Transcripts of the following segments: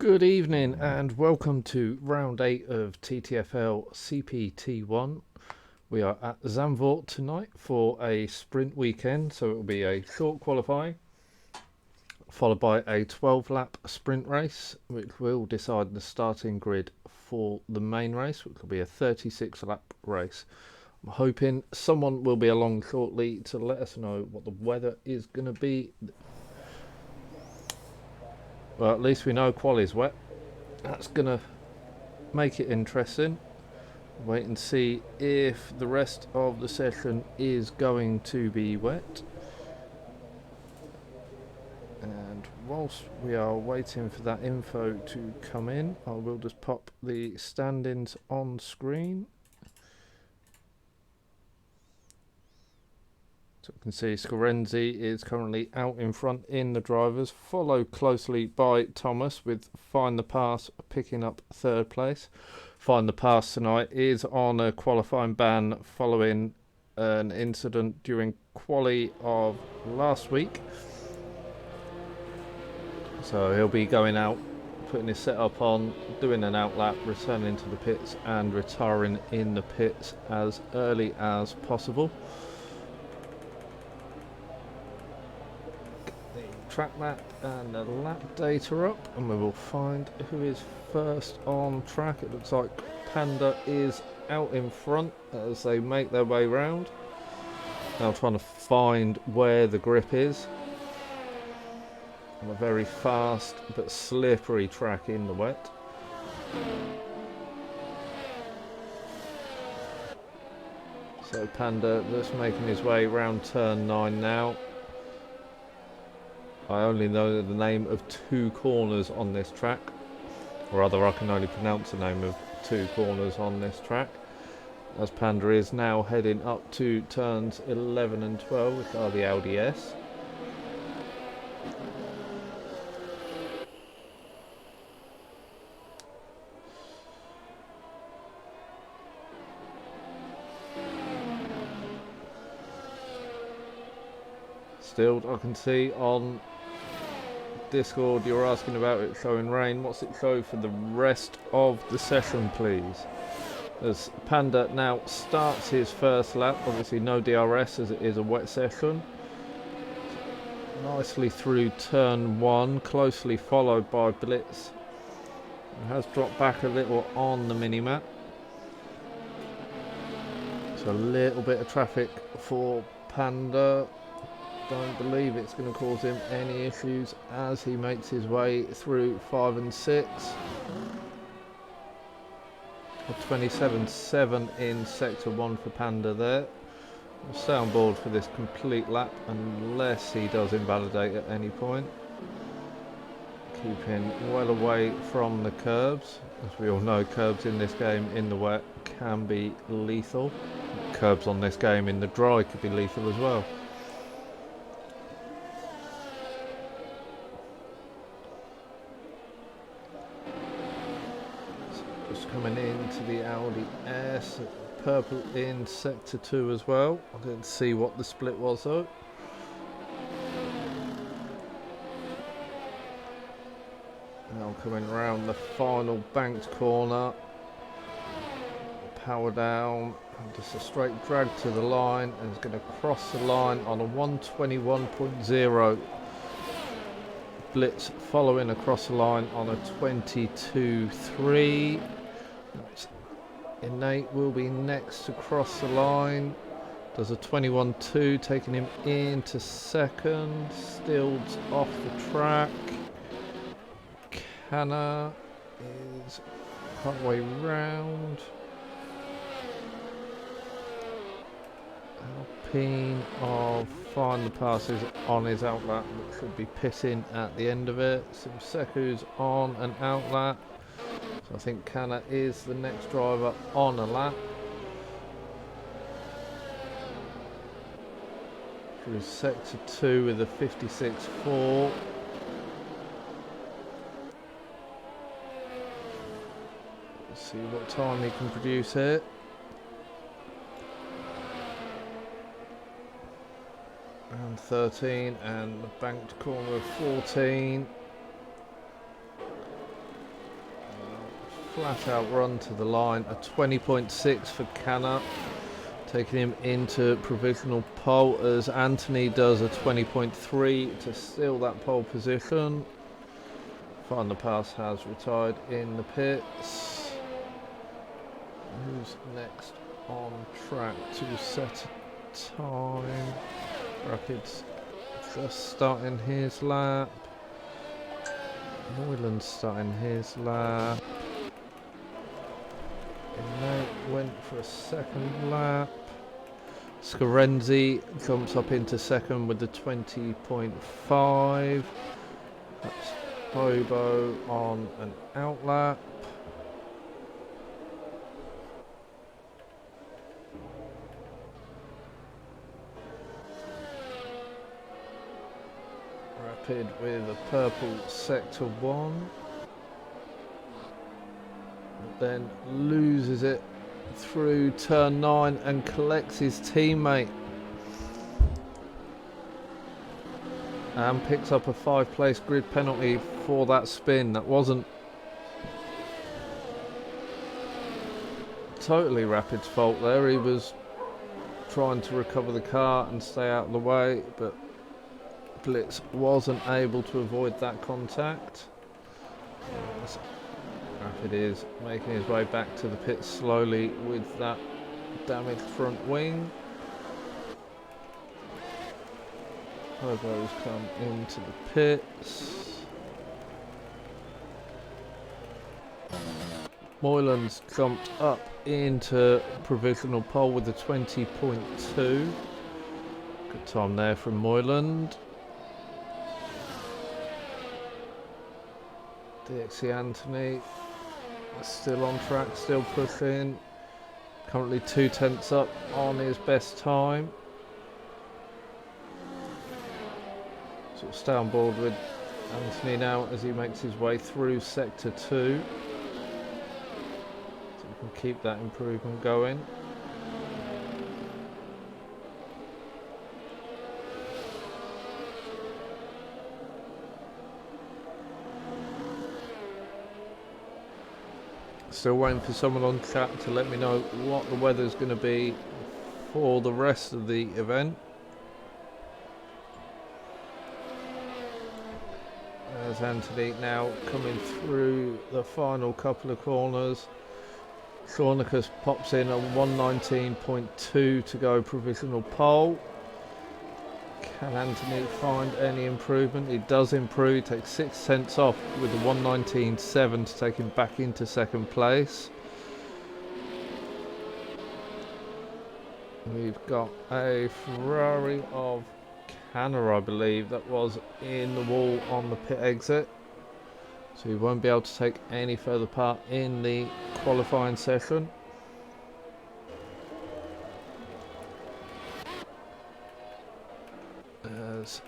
Good evening and welcome to round 8 of TTFL CPT1. We are at Zandvoort tonight for a sprint weekend, so it will be a short qualifying followed by a 12-lap sprint race, which will decide the starting grid for the main race, which will be a 36-lap race. I'm hoping someone will be along shortly to let us know what the weather is going to be. Well, at least we know qual is wet. That's going to make it interesting. Wait and see if the rest of the session is going to be wet. And whilst we are waiting for that info to come in, I will just pop the stand-ins on screen. So you can see Scorenzi is currently out in front in the drivers, followed closely by Thomas with Find the Pass picking up third place. Find the Pass tonight is on a qualifying ban following an incident during quali of last week. So he'll be going out, putting his setup on, doing an outlap, returning to the pits and retiring in the pits as early as possible. Track map and the lap data up, and we will find who is first on track. It looks like Panda is out in front as they make their way round. Now trying to find where the grip is on a very fast but slippery track in the wet. So Panda just making his way round turn 9 now. I only know the name of 2 corners on this track, or rather I can only pronounce the name of 2 corners on this track, as Panda is now heading up to turns 11 and 12, which are the Audi S. Still, I can see on Discord you're asking about it showing rain. What's it show for the rest of the session, please? As Panda now starts his first lap, obviously no DRS as it is a wet session. Nicely through turn 1, closely followed by Blitz. It has dropped back a little on the mini-map. So a little bit of traffic for Panda. Don't believe it's going to cause him any issues as he makes his way through 5 and 6. A 27.7 in sector 1 for Panda there. We'll stay on board for this complete lap unless he does invalidate at any point. Keeping well away from the curbs. As we all know, curbs in this game in the wet can be lethal. Curbs on this game in the dry could be lethal as well. Coming into the Audi S, purple in sector 2 as well. I didn't see what the split was though. Now coming around the final banked corner, power down, and just a straight drag to the line, and it's going to cross the line on a 121.0. Blitz following across the line on a 22.3. Innate will be next to cross the line. Does a 21.2, taking him into second. Stills off the track. Canna is halfway round. Alpine of Find the Passes on his outlap, which should be pitting at the end of it. Simseku's on an outlap. I think Canna is the next driver on a lap. Through sector 2 with a 56.4. Let's see what time he can produce here. And 13 and the banked corner of 14. flat out run to the line. A 20.6 for Canna, taking him into provisional pole as Anthony does a 20.3 to steal that pole position. Final Pass has retired in the pits. Who's next on track to set a time? Rapids just starting his lap. Moylan's starting his lap. Nate went for a second lap. Scarenzi jumps up into second with the 20.5. That's Bobo on an out lap. Rapid with a purple sector 1. Then loses it through turn 9 and collects his teammate. And picks up a 5-place grid penalty for that spin. That wasn't totally Rapid's fault there. He was trying to recover the car and stay out of the way, but Blitz wasn't able to avoid that contact. Rapid is making his way back to the pit slowly with that damaged front wing. Hobo's come into the pits. Moylan's jumped up into provisional pole with a 20.2. Good time there from Moyland. DXC Anthony still on track, still pushing. Currently 2/10 up on his best time. Sort of stay on board with Anthony now as he makes his way through sector 2. So we can keep that improvement going. Still waiting for someone on chat to let me know what the weather's going to be for the rest of the event. There's Anthony now coming through the final couple of corners. Shornicus pops in a 119.2 to go provisional pole. Can Anthony find any improvement? He does improve. He takes 6 tenths off with a 119.7 to take him back into second place. We've got a Ferrari of Canna, I believe, that was in the wall on the pit exit. So he won't be able to take any further part in the qualifying session. As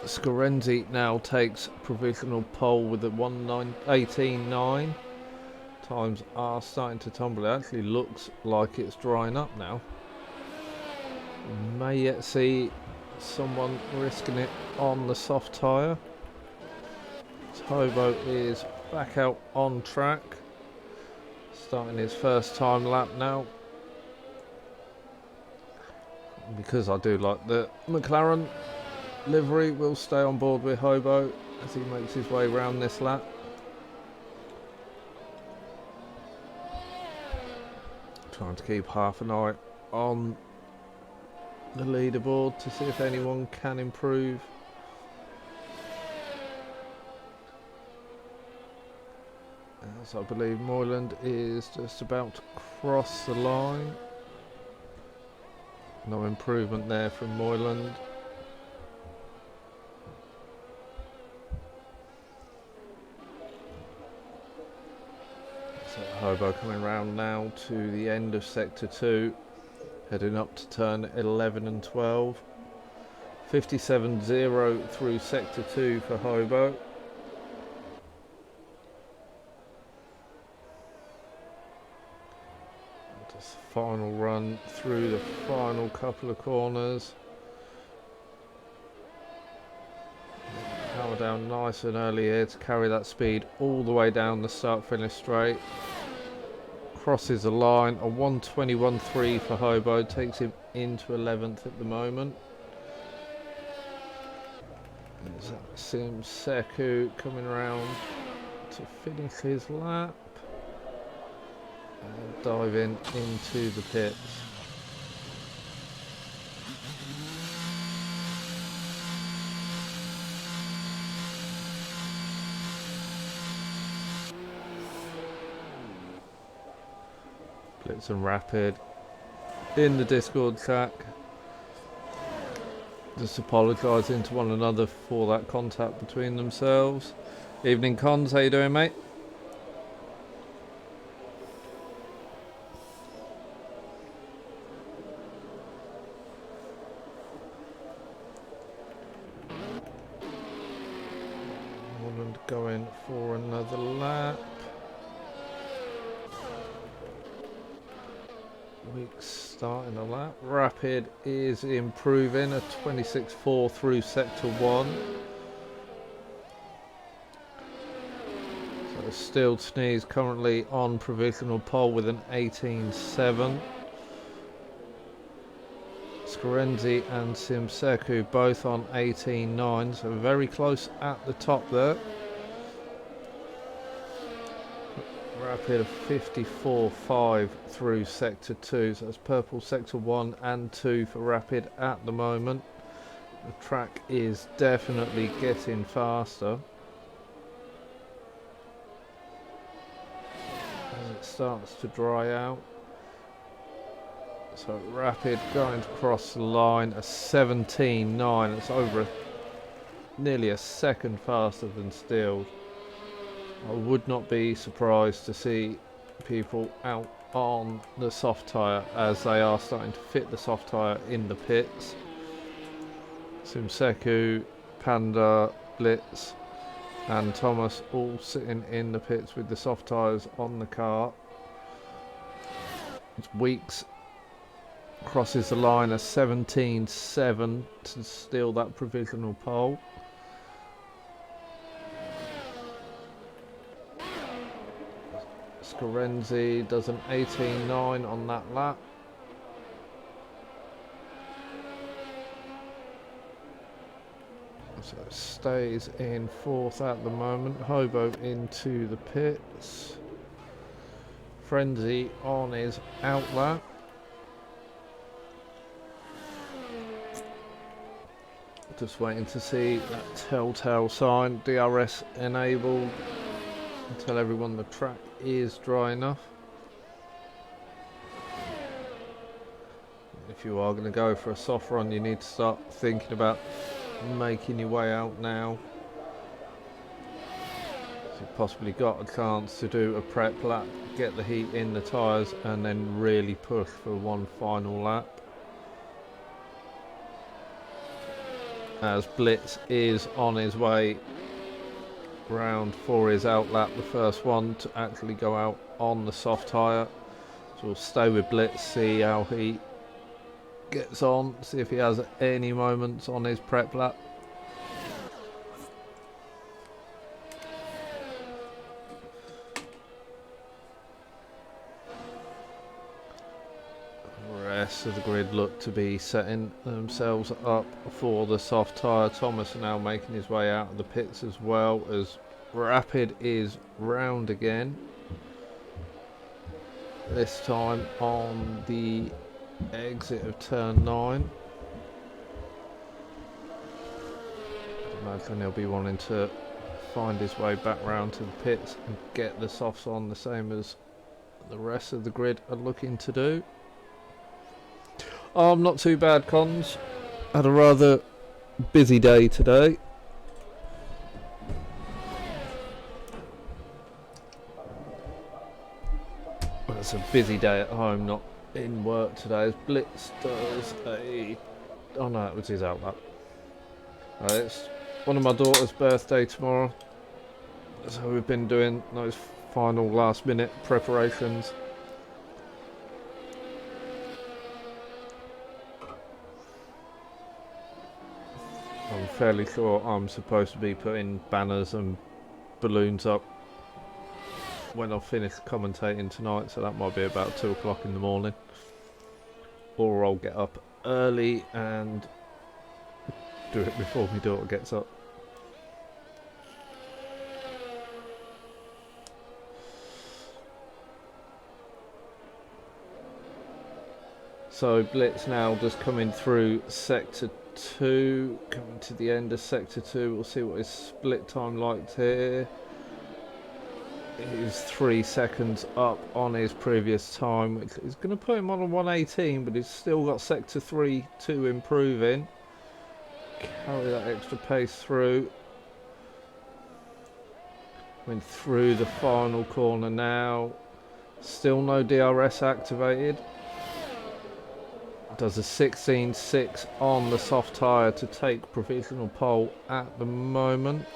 Scarenzi now takes provisional pole with a 118.9. Times are starting to tumble. It actually looks like it's drying up now. We may yet see someone risking it on the soft tyre. Hobo is back out on track, starting his first time lap now. Because I do like the McLaren livery, will stay on board with Hobo as he makes his way around this lap. Trying to keep half an eye on the leaderboard to see if anyone can improve. As I believe Moyland is just about to cross the line. No improvement there from Moyland. So Hobo coming round now to the end of sector 2, heading up to turn 11 and 12. 57.0 through sector 2 for Hobo. Just final run through the final couple of corners. Power down nice and early here to carry that speed all the way down the start finish straight. Crosses the line, a 1:21.3 for Hobo, takes him into 11th at the moment. Sim Seku coming around to finish his lap and diving into the pits. Blitz and Rapid in the Discord chat, just apologising to one another for that contact between themselves. Evening Cons, how you doing, mate? Holland going for another lap. Weeks starting a lap. Rapid is improving, a 26.4 through sector 1. So Steel Sneeze currently on provisional pole with an 18.7. Scarenzi and Simseku both on 18.9, so very close at the top there. Rapid 54.5 through sector 2, so that's purple sector 1 and 2 for Rapid at the moment. The track is definitely getting faster as it starts to dry out. So Rapid going to cross the line, a 17.9, it's over nearly a second faster than Steel. I would not be surprised to see people out on the soft tyre as they are starting to fit the soft tyre in the pits. Simseku, Panda, Blitz and Thomas all sitting in the pits with the soft tyres on the car. Weeks crosses the line, a 17.7 to steal that provisional pole. Scarenzi does an 18.9 on that lap. So it stays in 4th at the moment. Hobo into the pits. Frenzy on his out lap. Just waiting to see that telltale sign, DRS enabled, and tell everyone the track is dry enough. If you are going to go for a soft run, you need to start thinking about making your way out now. So you've possibly got a chance to do a prep lap, get the heat in the tyres and then really push for one final lap. As Blitz is on his way round for his out lap, the first one to actually go out on the soft tyre. So we'll stay with Blitz, see how he gets on, see if he has any moments on his prep lap. The rest of the grid look to be setting themselves up for the soft tyre. Thomas now making his way out of the pits as well, as Rapid is round again. This time on the exit of turn 9. I imagine he'll be wanting to find his way back round to the pits and get the softs on, the same as the rest of the grid are looking to do. Not too bad, Cons. Had a rather busy day today. Well, it's a busy day at home, not in work today. As Blitz does a... Oh no, it was his outlet. It's one of my daughter's birthday tomorrow, so we've been doing those final last minute preparations. fairly sure I'm supposed to be putting banners and balloons up when I finish commentating tonight, so that might be about 2 o'clock in the morning. Or I'll get up early and do it before my daughter gets up. So Blitz now just coming through Sector 2, coming to the end of Sector 2. We'll see what his split time like here. He's 3 seconds up on his previous time, which is going to put him on a 118, but he's still got Sector 3 to improve in. Carry that extra pace through. Went through the final corner now. Still no DRS activated. Does a 16.6 on the soft tyre to take provisional pole at the moment.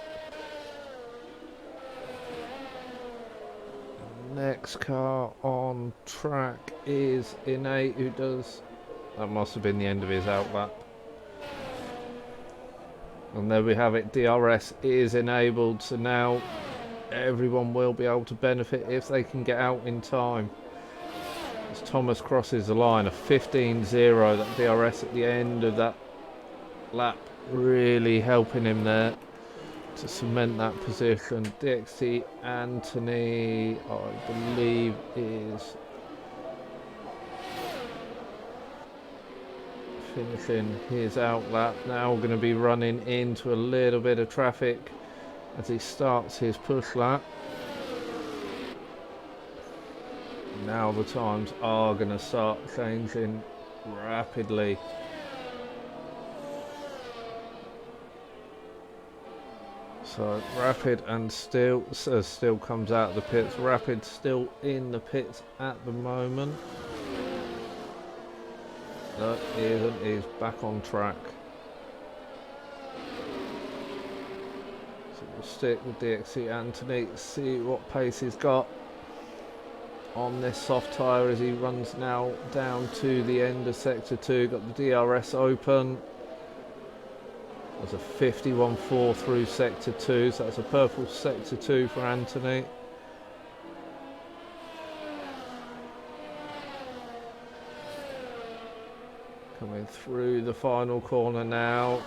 Next car on track is Innate, who does... That must have been the end of his outlap. And there we have it, DRS is enabled, so now everyone will be able to benefit if they can get out in time. As Thomas crosses the line, a 15.0, that DRS at the end of that lap really helping him there to cement that position. DXT Anthony, I believe, is finishing his outlap. Now going to be running into a little bit of traffic as he starts his push lap. Now the times are going to start changing rapidly. So Rapid and still comes out of the pits. Rapid still in the pits at the moment. No, he isn't. He's back on track. So we'll stick with DXC Anthony, see what pace he's got on this soft tyre as he runs now down to the end of Sector 2. Got the DRS open. There's a 51.4 through Sector 2, so that's a purple Sector 2 for Anthony. Coming through the final corner now.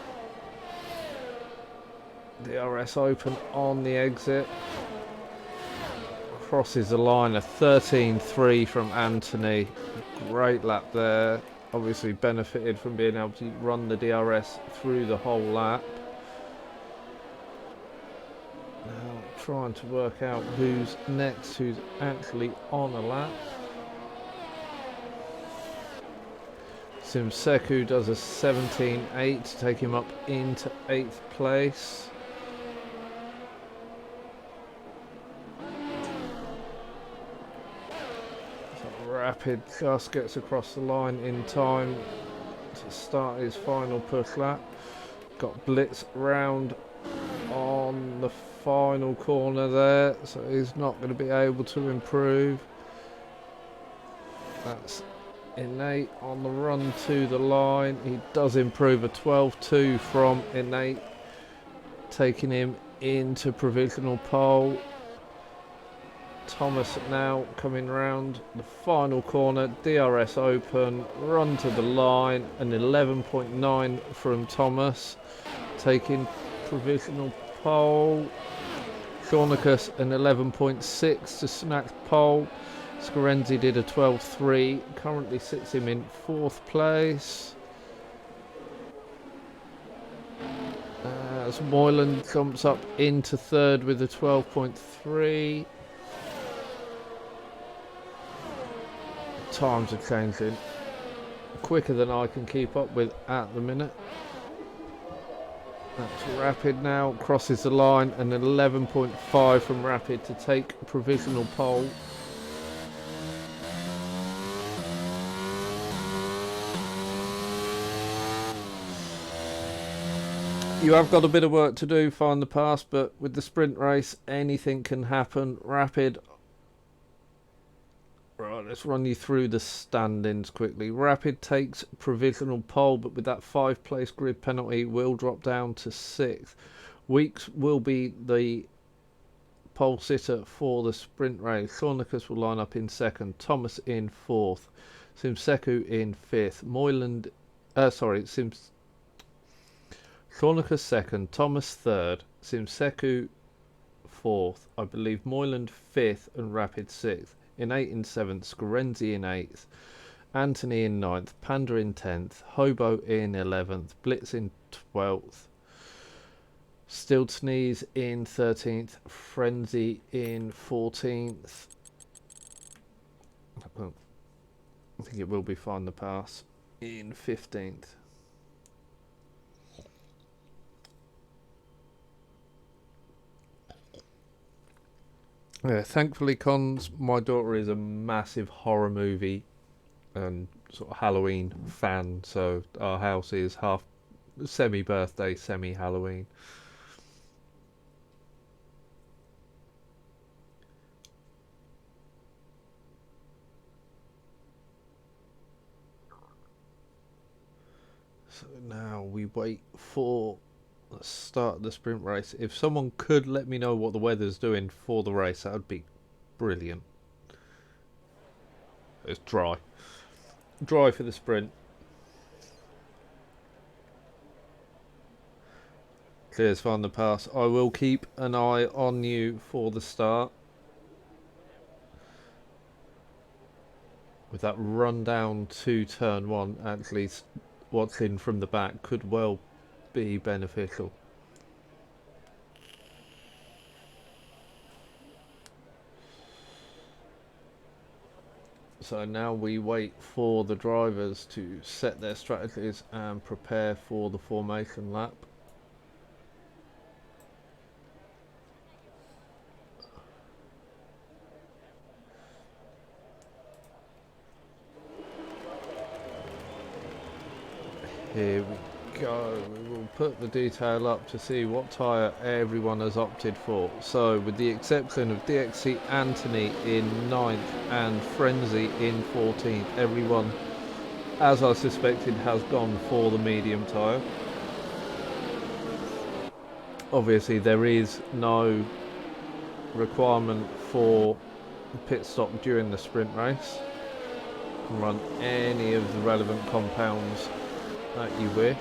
DRS open on the exit. Crosses the line, a 13.3 from Anthony. Great lap there. Obviously benefited from being able to run the DRS through the whole lap. Now trying to work out who's next, who's actually on a lap. Simseku does a 17.8 to take him up into 8th place. Rapid just gets across the line in time to start his final push lap. Got Blitz round on the final corner there, so he's not going to be able to improve. That's Innate on the run to the line. He does improve, a 12.2 from Innate, taking him into provisional pole. Thomas now coming round the final corner, DRS open, run to the line, an 11.9 from Thomas, taking provisional pole. Shornicus an 11.6 to snatch pole. Scarenzi did a 12.3, currently sits him in 4th place. As Moylan jumps up into 3rd with a 12.3. Times are changing quicker than I can keep up with at the minute. That's Rapid now, crosses the line, an 11.5 from Rapid to take provisional pole. You have got a bit of work to do, find the pass, but with the sprint race anything can happen. Rapid Right, let's run you through the standings quickly. Rapid takes provisional pole, but with that 5-place grid penalty will drop down to 6th. Weeks will be the pole sitter for the sprint race. Thornicus will line up in 2nd, Thomas in 4th, Simseku in 5th, Thornicus 2nd, Thomas 3rd, Simseku 4th, I believe Moyland 5th and Rapid 6th. In 8th and 7th, Scorenzi in 8th, Anthony in 9th, Panda in 10th, Hobo in 11th, Blitz in 12th, Stiltsneeze in 13th, Frenzy in 14th. I think it will be Find the Pass in 15th. Yeah, thankfully, Cons, my daughter is a massive horror movie and sort of Halloween fan, so our house is half semi-birthday, semi-Halloween. So now we wait for the start of the sprint race. If someone could let me know what the weather's doing for the race, that would be brilliant. It's dry. Dry for the sprint. Clears Find the Pass. I will keep an eye on you for the start. With that run down to turn 1, actually what's in from the back could well be beneficial. So now we wait for the drivers to set their strategies and prepare for the formation lap. Here we go. We will put the detail up to see what tyre everyone has opted for. So with the exception of DXC Anthony in 9th and Frenzy in 14th, everyone, as I suspected, has gone for the medium tyre. Obviously there is no requirement for pit stop during the sprint race. You can run any of the relevant compounds that you wish.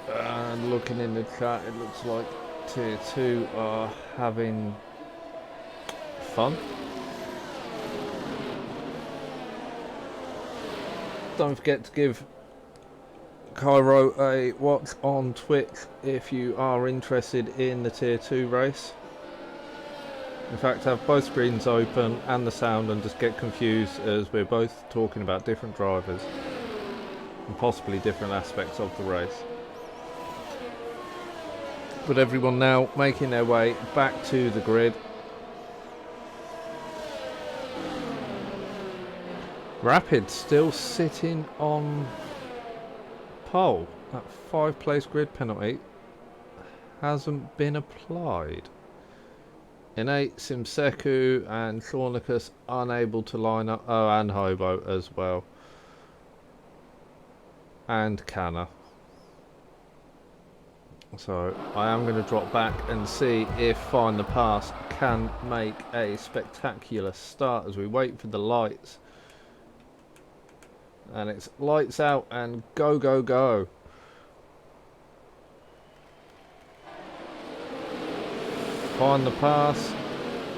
And looking in the chat, it looks like Tier 2 are having fun. Don't forget to give Cairo a watch on Twitch if you are interested in the Tier 2 race. In fact, have both screens open and the sound and just get confused as we're both talking about different drivers and possibly different aspects of the race. But everyone now making their way back to the grid. Rapid still sitting on pole. That 5-place grid penalty hasn't been applied. In 8, Simseku and Thornicus unable to line up. Oh, and Hobo as well. And Canna. So I am going to drop back and see if Find the Pass can make a spectacular start as we wait for the lights. And it's lights out and go, go, go. Find the Pass.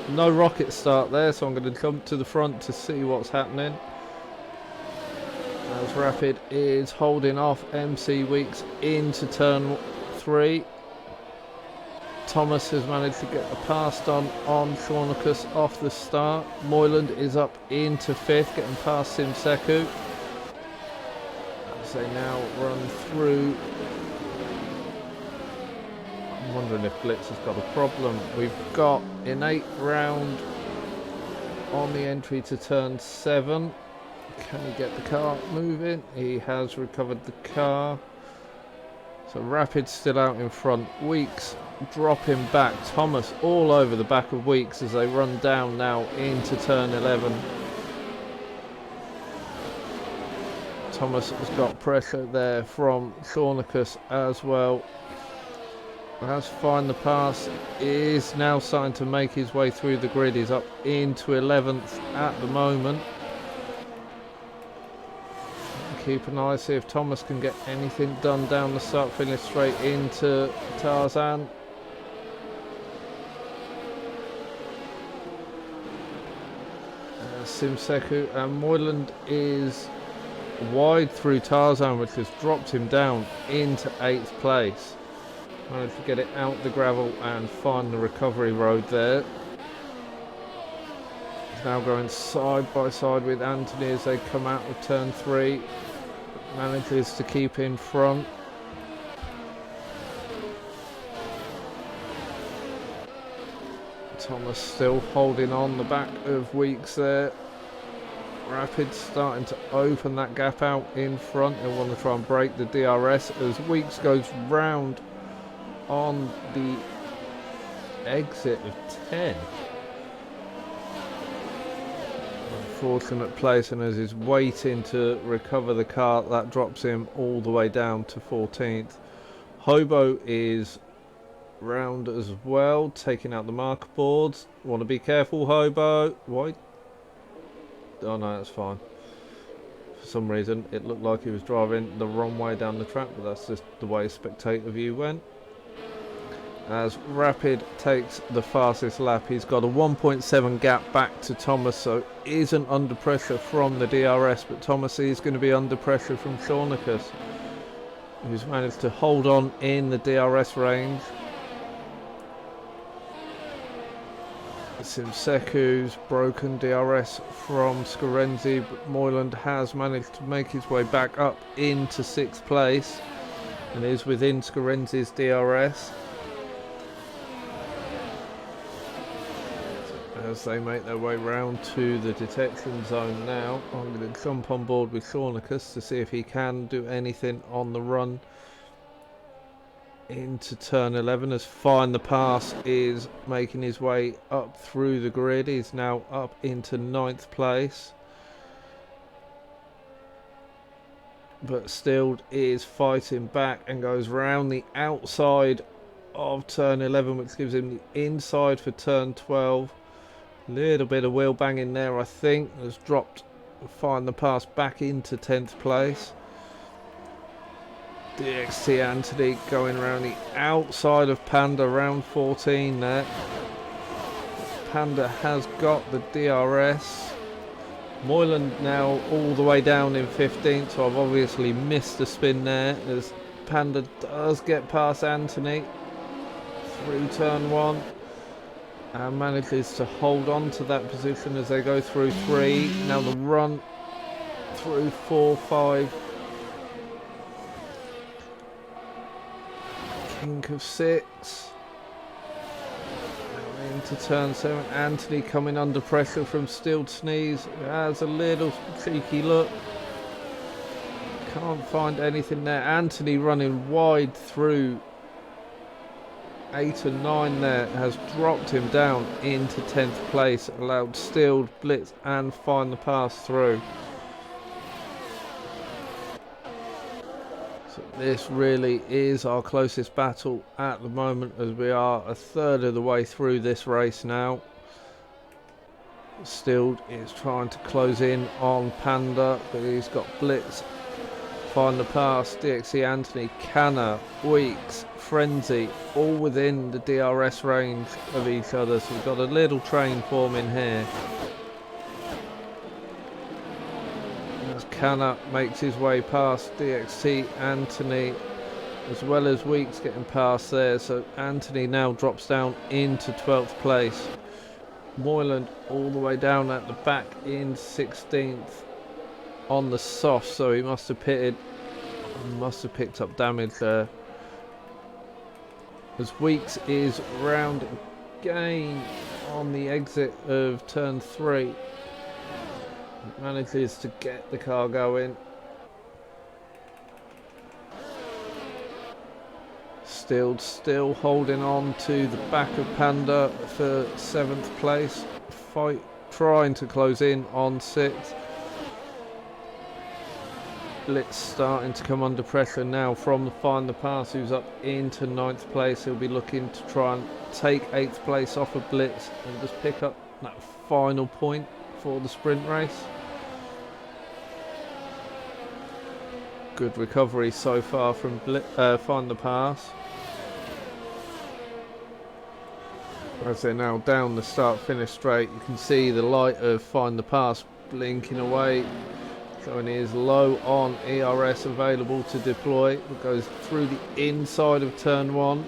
No rocket start there, so I'm going to jump to the front to see what's happening. As Rapid is holding off MC Weeks into turn 3. Thomas has managed to get a pass done on Shornicus off the start. Moyland is up into 5th, getting past Simseku. As they now run through. I'm wondering if Blitz has got a problem. We've got Innate round on the entry to turn 7. Can he get the car moving? He has recovered the car. So Rapid still out in front. Weeks dropping back. Thomas all over the back of Weeks as they run down now into turn 11. Thomas has got pressure there from Shornicus as well. Has Find the Pass is now starting to make his way through the grid. He's up into 11th at the moment. Keep an eye, see if Thomas can get anything done down the start finish straight into Tarzan. Simseku and Moyland is wide through Tarzan, which has dropped him down into 8th place. Managed to get it out the gravel and find the recovery road there. He's now going side by side with Anthony as they come out of turn 3. Manages to keep in front. Thomas still holding on the back of Weeks there. Rapid starting to open that gap out in front. He'll want to try and break the DRS as Weeks goes round on the exit of 10. Unfortunate place, and as he's waiting to recover the car, that drops him all the way down to 14th. Hobo is round as well, taking out the marker boards. Want to be careful, Hobo. Why? Oh no, that's fine. For some reason it looked like he was driving the wrong way down the track, but that's just the way spectator view went. As Rapid takes the fastest lap, he's got a 1.7 gap back to Thomas, so isn't under pressure from the DRS, but Thomas is going to be under pressure from Shornicus, who's managed to hold on in the DRS range. Simseku's broken DRS from Scarenzi, but Moyland has managed to make his way back up into 6th place and is within Scarenzi's DRS. As they make their way round to the detection zone now, I'm going to jump on board with Shornicus to see if he can do anything on the run into turn 11 as Find the Pass is making his way up through the grid. He's now up into 9th place, but still is fighting back and goes round the outside of turn 11, which gives him the inside for turn 12. Little bit of wheel banging there, I think. Has dropped Find the Pass back into 10th place. DXT Anthony going around the outside of Panda, round 14 there. Panda has got the DRS. Moyland now all the way down in 15th, so I've obviously missed the spin there as Panda does get past Anthony through turn 1. And manages to hold on to that position as they go through 3. Now the run through 4, 5. Kink of 6. Now into turn 7. Anthony coming under pressure from Steel Sneeze. Has a little cheeky look. Can't find anything there. Anthony running wide through 8 and 9 there, has dropped him down into 10th place, allowed Stilled, Blitz and Find the Pass through. So this really is our closest battle at the moment, as we are a third of the way through this race now. Stilled is trying to close in on Panda, but he's got Blitz, Find the Pass, DXC Anthony, Canna, Weeks, Frenzy, all within the DRS range of each other, so we've got a little train forming here. As Canna makes his way past DXT Anthony, as well as Weeks getting past there. So Anthony now drops down into 12th place. Moyland all the way down at the back in 16th on the soft, so he must have picked up damage there. As Weeks is round again on the exit of turn 3. He manages to get the car going. Still holding on to the back of Panda for 7th place. Trying to close in on 6th. Blitz starting to come under pressure now from the Find the Pass, who's up into 9th place. He'll be looking to try and take 8th place off of Blitz and just pick up that final point for the sprint race. Good recovery so far from Find the Pass. As they're now down the start-finish straight, you can see the light of Find the Pass blinking away, showing he is low on ERS available to deploy. It goes through the inside of turn 1,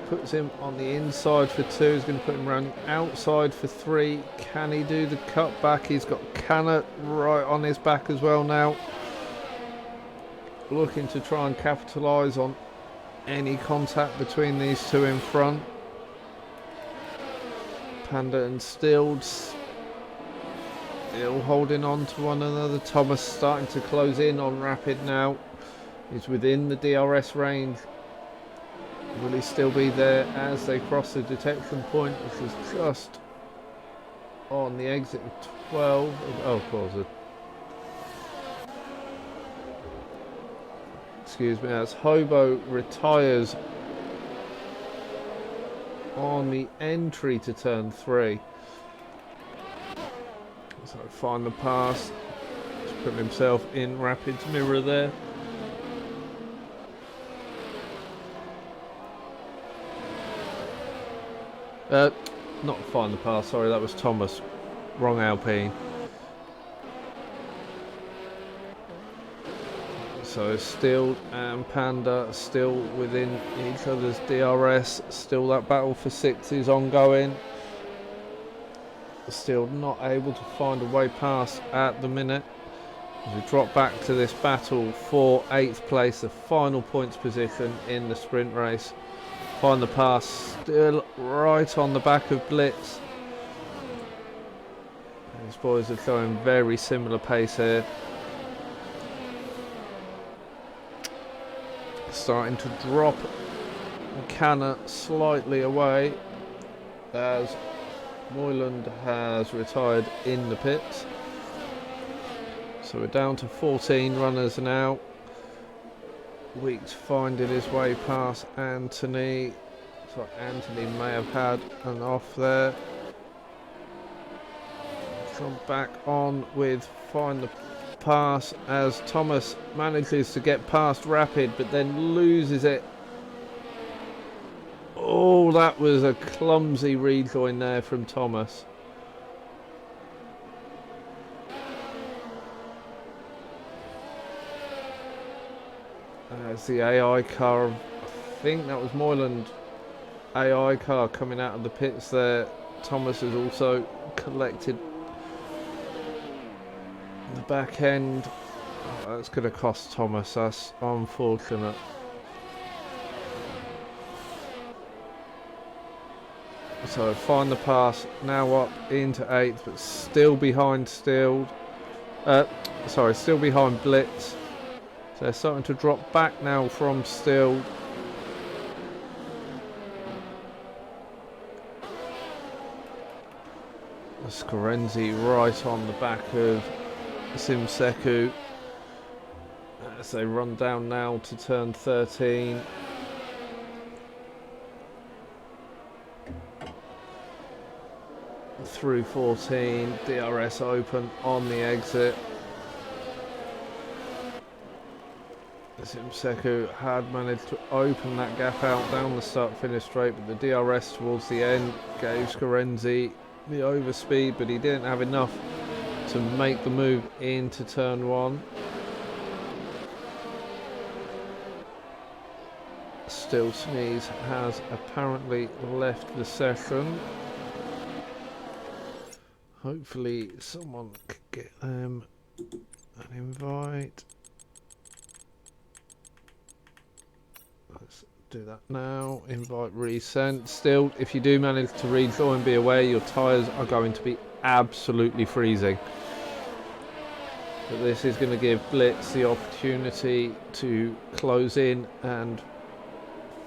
puts him on the inside for 2. He's going to put him around the outside for 3. Can he do the cut back? He's got Canna right on his back as well now, looking to try and capitalise on any contact between these two in front. Panda and still holding on to one another. Thomas starting to close in on Rapid now. He's within the DRS range. Will he still be there as they cross the detection point, which is just on the exit of 12? Oh, of course. Excuse me, as Hobo retires on the entry to turn 3. So Find the Pass, just putting himself in Rapid's mirror there. Not Find the Pass, sorry, that was Thomas. Wrong Alpine. So Still and Panda still within each other's DRS. Still that battle for 6 is ongoing. Still not able to find a way past at the minute. As we drop back to this battle for 8th place, the final points position in the sprint race. Find the Pass still right on the back of Blitz. These boys are showing very similar pace here. Starting to drop Canna slightly away as Moyland has retired in the pits. So we're down to 14 runners now. Weeks finding his way past Anthony. So Anthony may have had an off there. Come back on with Find the Pass as Thomas manages to get past Rapid but then loses it. Oh, that was a clumsy rejoin there from Thomas. As the AI car, I think that was Moyland AI car coming out of the pits there. Thomas has also collected the back end. Oh, that's going to cost Thomas, that's unfortunate. So Find the Pass now up into 8th, but still behind still behind Blitz. So they're starting to drop back now from Still. Scorenzi right on the back of Simseku as they run down now to turn 13. Through 14, DRS open on the exit. Simseku had managed to open that gap out down the start-finish straight, but the DRS towards the end gave Scorenzi the overspeed, but he didn't have enough to make the move into turn 1. Still Sneeze has apparently left the session. Hopefully someone could get them an invite. Let's do that now. Invite resent. Still, if you do manage to rejoin, be aware your tyres are going to be absolutely freezing. But this is going to give Blitz the opportunity to close in and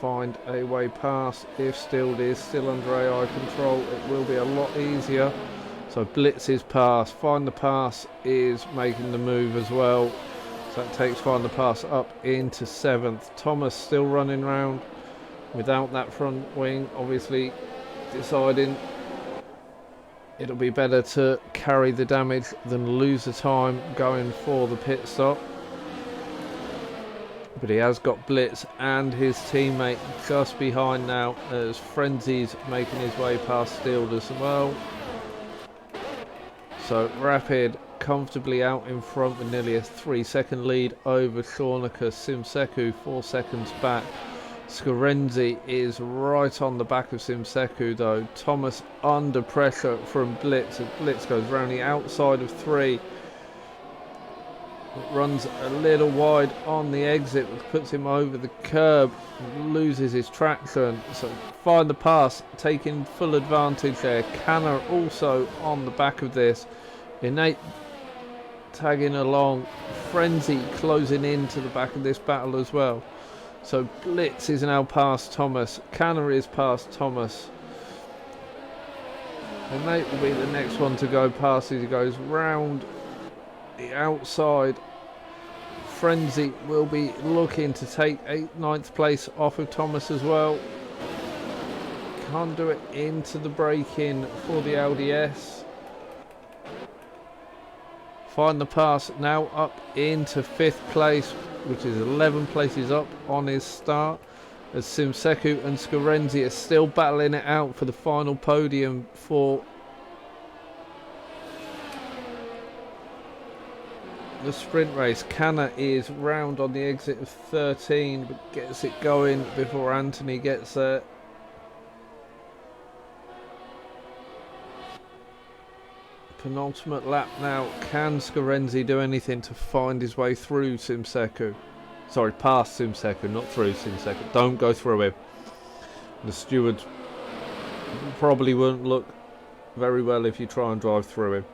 find a way past. If Stilled is still under AI control, it will be a lot easier. So Blitz's pass, Find the Pass is making the move as well. So that takes Find the Pass up into 7th. Thomas still running round without that front wing, obviously deciding it'll be better to carry the damage than lose the time going for the pit stop. But he has got Blitz and his teammate just behind now as Frenzy's making his way past Steeled as well. So Rapid comfortably out in front with nearly a 3-second lead over Shawnaka. Simseku 4 seconds back. Scarenzi is right on the back of Simseku though. Thomas under pressure from Blitz as Blitz goes round the outside of 3. Runs a little wide on the exit, which puts him over the curb and loses his traction. So Find the Pass, taking full advantage there. Canna also on the back of this. Innate tagging along. Frenzy closing into the back of this battle as well. So Blitz is now past Thomas. Canna is past Thomas. Innate will be the next one to go past as he goes round the outside. Frenzy will be looking to take 9th place off of Thomas as well. Can't do it into the break-in for the LDS. Find the Pass now up into 5th place, which is 11 places up on his start, as Simseku and Scarenzi are still battling it out for the final podium for the sprint race. Canna is round on the exit of 13 but gets it going before Anthony gets there. Penultimate lap now. Can Scarenzi do anything to find his way through Simseku? Sorry, past Simseku, not through Simseku. Don't go through him. The stewards probably won't look very well if you try and drive through him.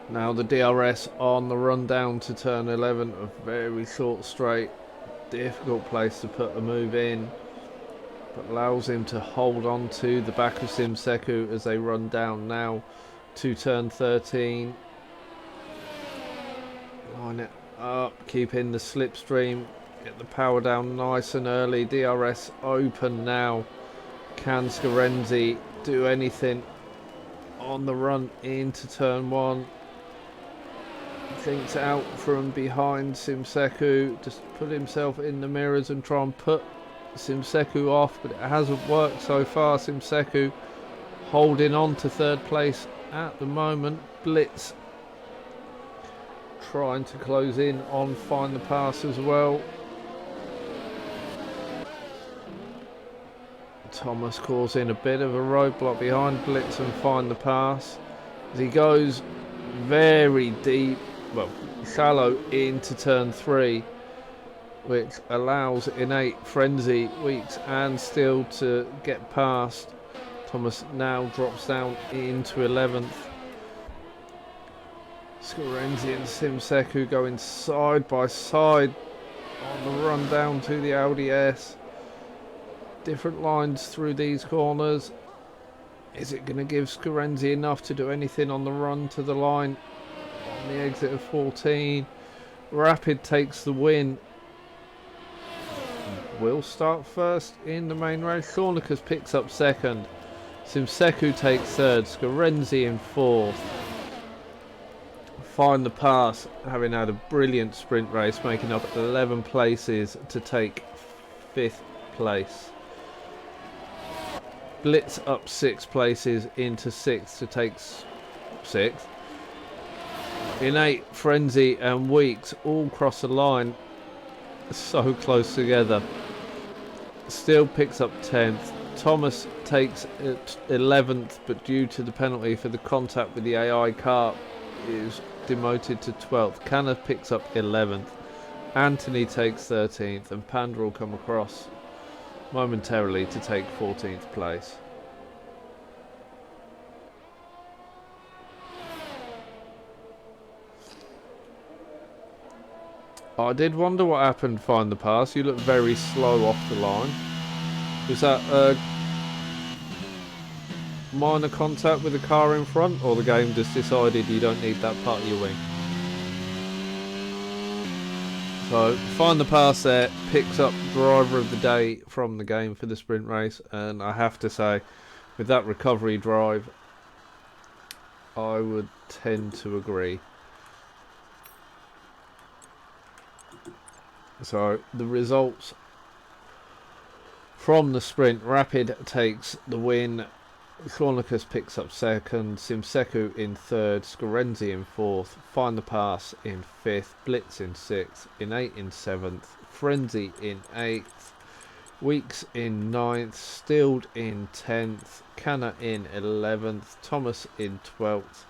Now the DRS on the run down to turn 11, a very short straight, difficult place to put a move in, but allows him to hold on to the back of Simseku as they run down now to turn 13. Line it up, keep in the slipstream, get the power down nice and early. DRS open now. Can Scarenzi do anything on the run into turn 1? Thinks out from behind Simseku, just put himself in the mirrors and try and put Simseku off, but it hasn't worked so far. Simseku holding on to 3rd place at the moment. Blitz trying to close in on Find the Pass as well. Thomas causing a bit of a roadblock behind Blitz and Find the Pass as he goes very deep, well, shallow into turn 3, which allows Innate, Frenzy, Weeks and Still to get past. Thomas now drops down into 11th. Scarenzi and Simseku going side by side on the run down to the LDS. Different lines through these corners. Is it going to give Scarenzi enough to do anything on the run to the line on the exit of 14? Rapid takes the win. Will start first in the main race. Shawnaka picks up 2nd. Simseku takes 3rd. Scarenzi in 4th. Find the Pass, having had a brilliant sprint race, making up 11 places to take 5th place. Blitz up 6 places into 6th to take 6th. Innate, Frenzy and Weeks all cross the line so close together. Still picks up 10th. Thomas takes it 11th, but due to the penalty for the contact with the AI car is demoted to 12th. Canna picks up 11th. Anthony takes 13th, and Panda will come across momentarily to take 14th place. I did wonder what happened. Find the pass. You look very slow off the line. Was that minor contact with the car in front, or the game just decided you don't need that part of your wing? So find the pass there, picks up driver of the day from the game for the sprint race, and I have to say, with that recovery drive, I would tend to agree. So the results from the sprint: Rapid takes the win, Thornicus picks up second, Simseku in third, Scorenzi in fourth, Find the Pass in fifth, Blitz in sixth, Innate in seventh, Frenzy in eighth, Weeks in ninth, Stilled in 10th, Canna in 11th, Thomas in 12th,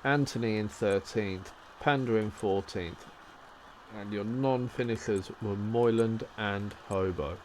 Anthony in 13th, Panda in 14th, and your non-finishers were Moyland and Hobo.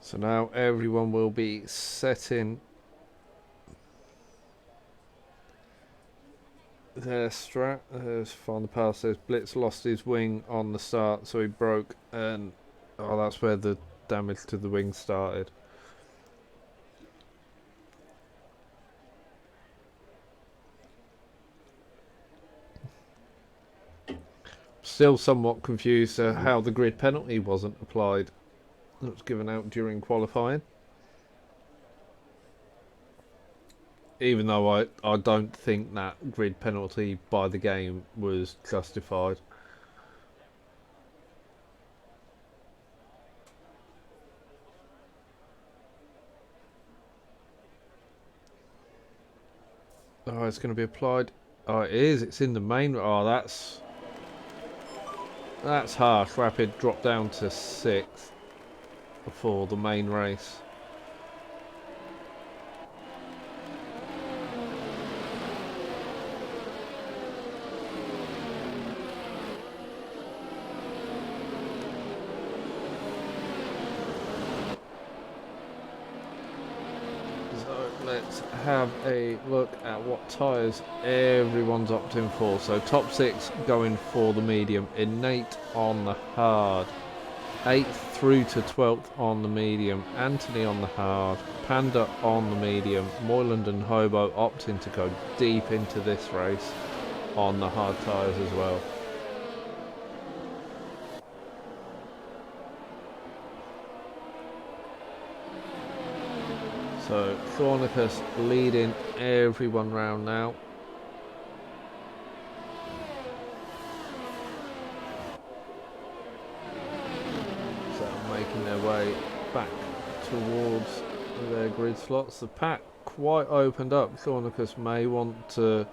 So now everyone will be setting their strat. There's Find the Pass. There's Blitz lost his wing on the start, so he broke, and that's where the damage to the wing started. Still somewhat confused how the grid penalty wasn't applied. That was given out during qualifying. Even though I don't think that grid penalty by the game was justified. Oh, it's going to be applied. Oh, it is. It's in the main. Oh, that's harsh. Rapid dropped down to 6th for the main race. So let's have a look at what tyres everyone's opting for. So top 6 going for the medium. Innate on the hard. 8th through to 12th on the medium, Anthony on the hard, Panda on the medium, Moyland and Hobo opting to go deep into this race on the hard tyres as well. So Thornicus leading everyone round now. Making their way back towards their grid slots. The pack quite opened up. Thornicus may want to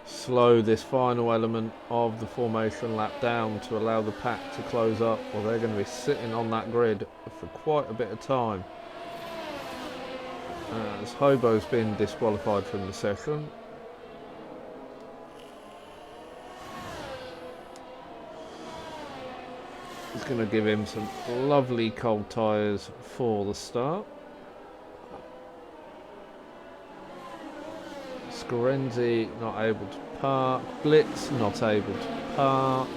slow this final element of the formation lap down to allow the pack to close up, or they're going to be sitting on that grid for quite a bit of time. As Hobo's been disqualified from the session. It's going to give him some lovely cold tyres for the start. Scorenzi not able to park. Blitz not able to park.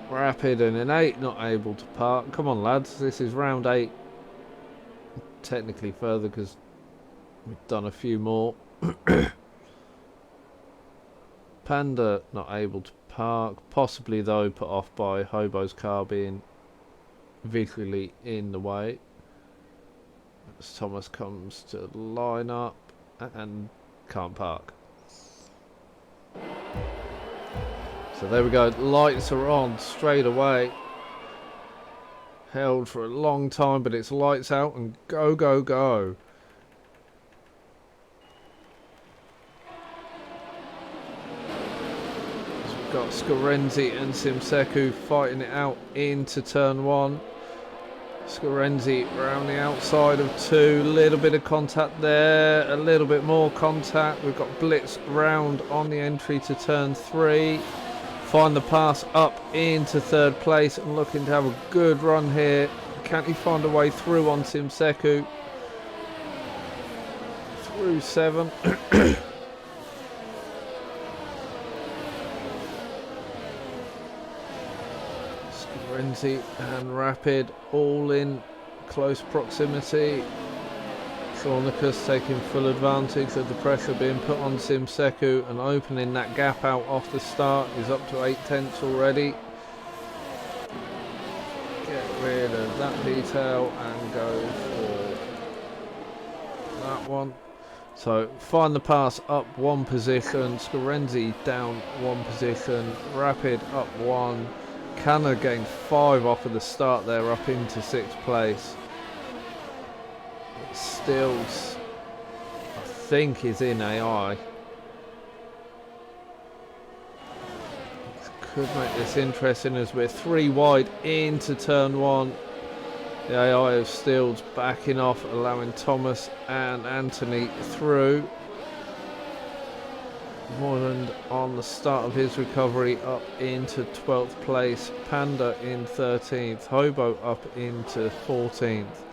Rapid and Innate not able to park. Come on, lads. This is round 8. Technically further because we've done a few more. Panda not able to park, possibly though put off by Hobo's car being visually in the way. As Thomas comes to line up and can't park. So there we go, lights are on straight away. Held for a long time, but it's lights out and go, go, go. So we've got Scarenzi and Simseku fighting it out into turn one. Scarenzi around the outside of two, little bit of contact there, a little bit more contact. We've got Blitz round on the entry to turn three. Find the pass up into third place and looking to have a good run here. Can he find a way through on Simseku? Through seven. Scarenzi and Rapid all in close proximity. Thornicus taking full advantage of the pressure being put on Simseku and opening that gap out off the start. He's up to 8/10 already. Get rid of that detail and go for that one. So find the pass up one position, Scarenzi down one position, Rapid up one. Canna gained 5 off of the start there, up into 6th place. Stills, I think, is in AI. Could make this interesting as we're 3 wide into turn one. The AI of Stills backing off, allowing Thomas and Anthony through. Moreland on the start of his recovery up into 12th place. Panda in 13th. Hobo up into 14th.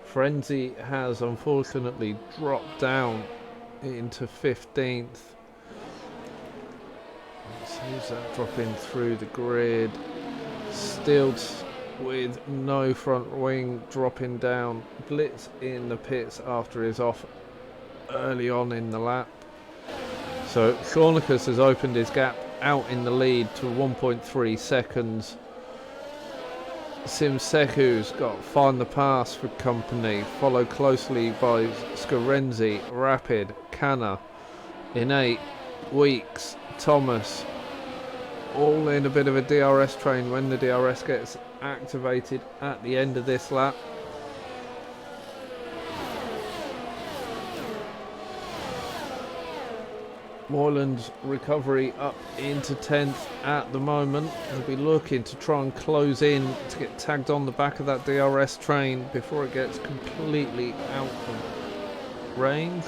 Frenzy has unfortunately dropped down into 15th. Who's that dropping through the grid? Stilts with no front wing dropping down. Blitz in the pits after his off early on in the lap. So Thornicus has opened his gap out in the lead to 1.3 seconds. Simseku's got Find the Pass for company, followed closely by Scarenzi, Rapid, Canna, Innate, Weeks, Thomas, all in a bit of a DRS train when the DRS gets activated at the end of this lap. Moreland's recovery up into 10th at the moment. He'll be looking to try and close in to get tagged on the back of that DRS train before it gets completely out of range.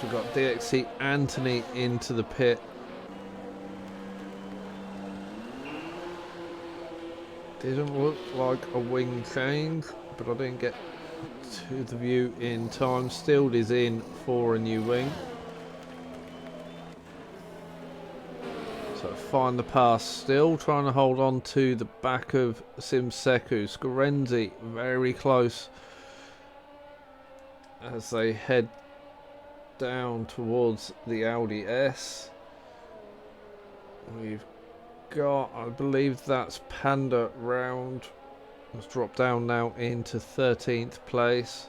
We've got DXC Anthony into the pit. Didn't look like a wing change, but I didn't get to the view in time. Stilled is in for a new wing. So Find the Pass, still trying to hold on to the back of Simseku. Scarenzi very close as they head down towards the Audi S. We've got, I believe that's Panda round. Has dropped down now into 13th place.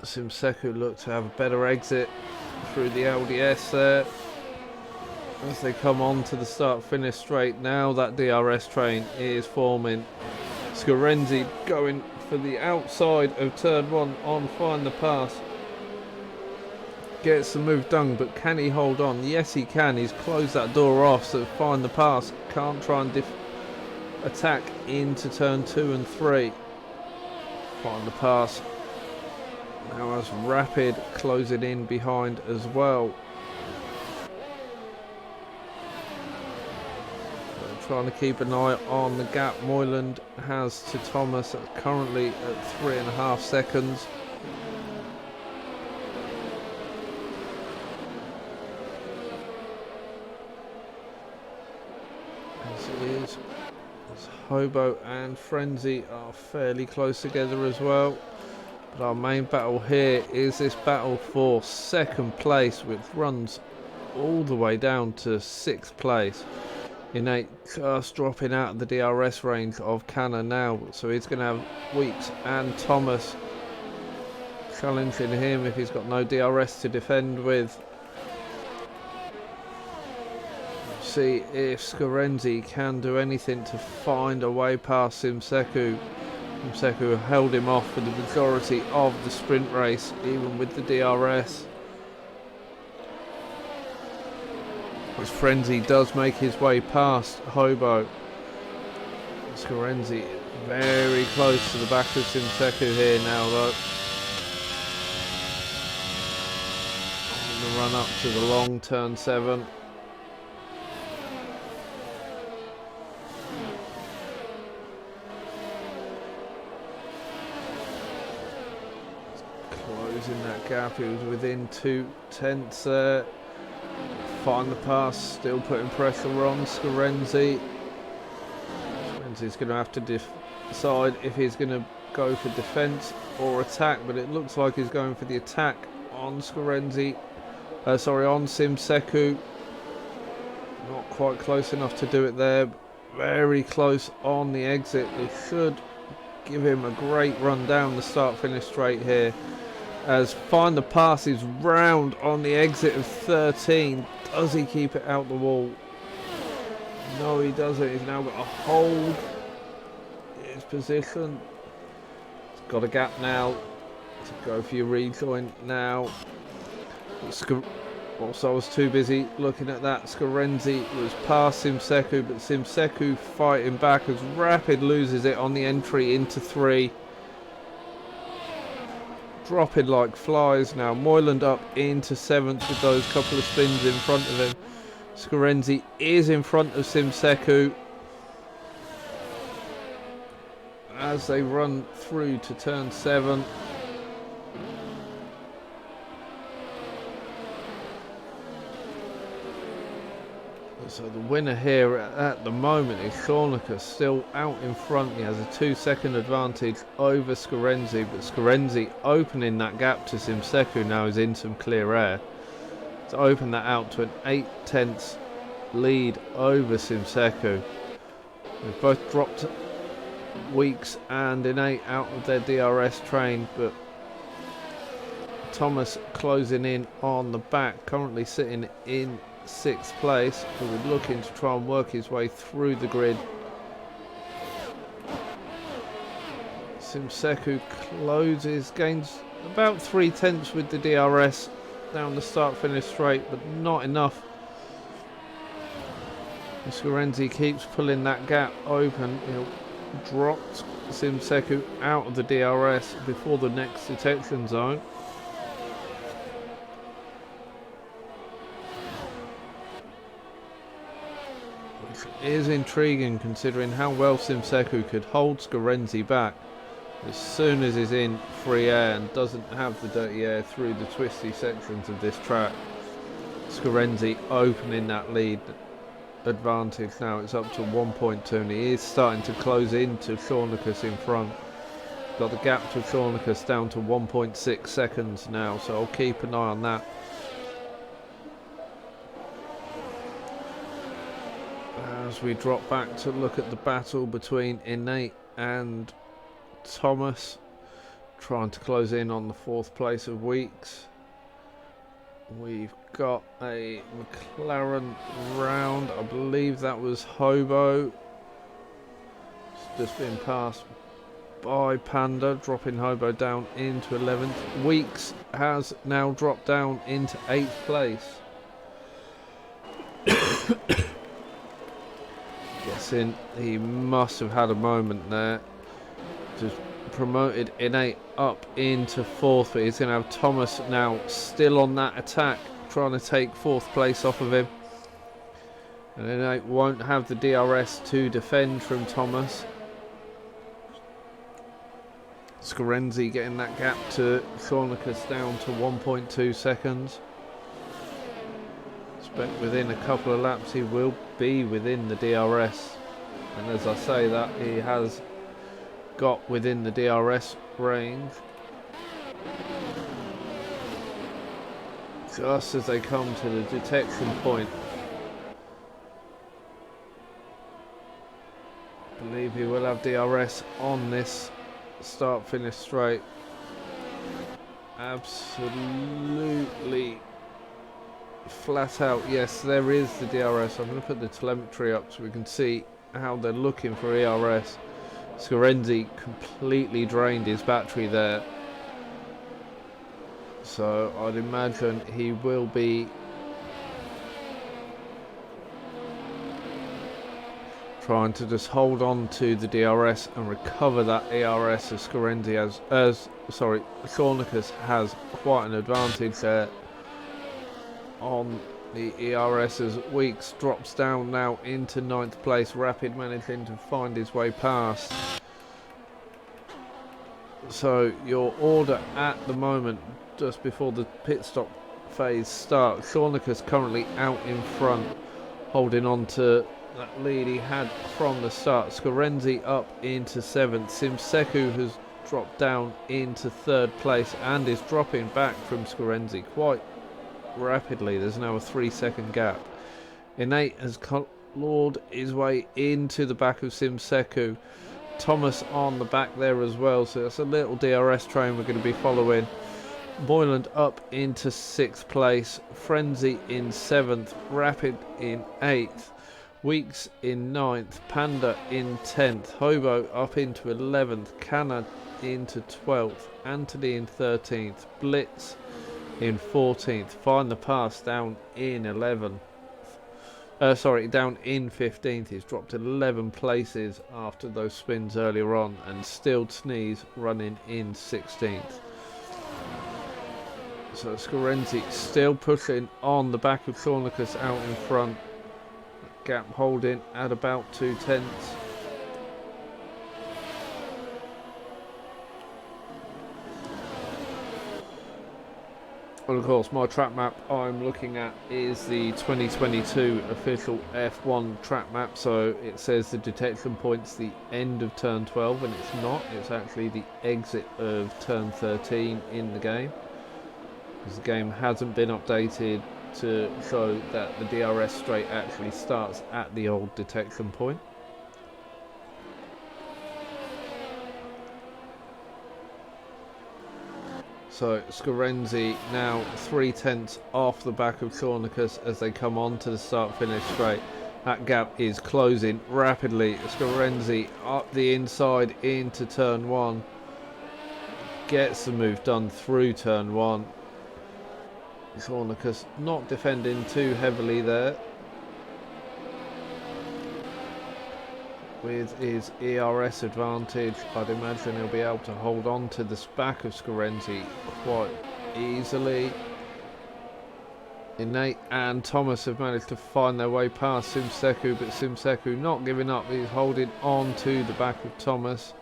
Simseku look to have a better exit through the LDS there as they come on to the start finish straight. Now that DRS train is forming. Scarenzi going for the outside of turn one on Find the Pass. Gets the move done, but can he hold on? Yes, he can. He's closed that door off, so Find the Pass can't try and attack into turn 2 and 3. Find the Pass now has Rapid closing in behind as well. So trying to keep an eye on the gap Moyland has to Thomas, currently at 3.5 seconds. Hobo and Frenzy are fairly close together as well. But our main battle here is this battle for second place, which runs all the way down to 6th place. Innate just dropping out of the DRS range of Canna now, so he's going to have Weeks and Thomas challenging him if he's got no DRS to defend with. See if Scarenzi can do anything to find a way past Simseku. Simseku held him off for the majority of the sprint race, even with the DRS. As Frenzy does make his way past Hobo. Scarenzi very close to the back of Simseku here now though. On the run up to the long turn 7. Closing that gap, he was within 2/10 there. Find the pass, still putting pressure on Scarenzi. Scarenzi's going to have to decide if he's going to go for defence or attack, but it looks like he's going for the attack on Scarenzi. On Simseku. Not quite close enough to do it there. Very close on the exit. They should give him a great run down the start-finish straight here. As Find the Pass is round on the exit of 13. Does he keep it out the wall? No, he doesn't. He's now got a hold his position. He's got a gap now to go for your rejoin now. Also, I was too busy looking at that. Scarenzi was past Simseku, but Simseku fighting back as Rapid loses it on the entry into 3. Dropping like flies now. Moyland up into 7th with those couple of spins in front of him. Scarenzi is in front of Simseku as they run through to turn 7. So the winner here at the moment is Shornica, still out in front. He has a 2-second advantage over Scarenzi, but Scarenzi opening that gap to Simseku now is in some clear air. To open that out to an 8/10 lead over Simseku. They've both dropped Weeks and Innate out of their DRS train, but Thomas closing in on the back, currently sitting in 6th place, who was looking to try and work his way through the grid. Simseku closes, gains about 3/10 with the DRS down the start-finish straight, but not enough. Scarenzi keeps pulling that gap open. He'll drop Simseku out of the DRS before the next detection zone. Is intriguing considering how well Simseku could hold Scarenzi back as soon as he's in free air and doesn't have the dirty air through the twisty sections of this track. Scarenzi opening that lead advantage now. It's up to 1.2 and he is starting to close into Shornicus in front. Got the gap to Shornicus down to 1.6 seconds now, so I'll keep an eye on that. As we drop back to look at the battle between Innate and Thomas, trying to close in on the 4th place of Weeks. We've got a McLaren round, I believe that was Hobo. It's just been passed by Panda, dropping Hobo down into 11th. Weeks has now dropped down into 8th place. Guessing he must have had a moment there. Just promoted Innate up into 4th, but he's going to have Thomas now still on that attack, trying to take 4th place off of him. And Innate won't have the DRS to defend from Thomas. Scarenzi getting that gap to Shornicus down to 1.2 seconds. Expect within a couple of laps he will be within the DRS. And as I say that, he has got within the DRS range. Just as they come to the detection point. I believe he will have DRS on this start-finish straight. Absolutely flat out. Yes, there is the DRS. I'm going to put the telemetry up so we can see how they're looking for ERS. Scorenzi completely drained his battery there. So I'd imagine he will be trying to just hold on to the DRS and recover that ERS as Scorenzi Sornicus has quite an advantage there on the ERS as Weeks drops down now into 9th place. Rapid managing to find his way past. So your order at the moment, just before the pit stop phase starts, Sornicus currently out in front, holding on to that lead he had from the start. Scorenzi up into 7th. Simseku has dropped down into 3rd place and is dropping back from Scorenzi quite rapidly. There's now a 3-second gap. Innate has clawed his way into the back of Simseku. Thomas on the back there as well, so that's a little DRS train we're going to be following. Boyland up into 6th place. Frenzy in 7th. Rapid in 8th. Weeks in 9th. Panda in 10th. Hobo up into 11th. Canna into 12th. Anthony in 13th. Blitz in 14th. Find the Pass down in 11th. Down in 15th. He's dropped 11 places after those spins earlier on, and still Sneeze running in 16th. So Scorenzi still pushing on the back of Sornicus out in front. Gap holding at about 2/10. Well, of course, my track map I'm looking at is the 2022 official F1 track map. So it says the detection point's the end of turn 12, and it's not. It's actually the exit of turn 13 in the game, because the game hasn't been updated to show that the DRS straight actually starts at the old detection point. So Scorenzi now 3/10 off the back of Sornicus as they come on to the start-finish straight. That gap is closing rapidly. Scorenzi up the inside into turn 1. Gets the move done through turn 1. Sornicus not defending too heavily there. With his ERS advantage, I'd imagine he'll be able to hold on to the back of Scorenzi quite easily. Innate and Thomas have managed to find their way past Simseku, but Simseku not giving up. He's holding on to the back of Thomas.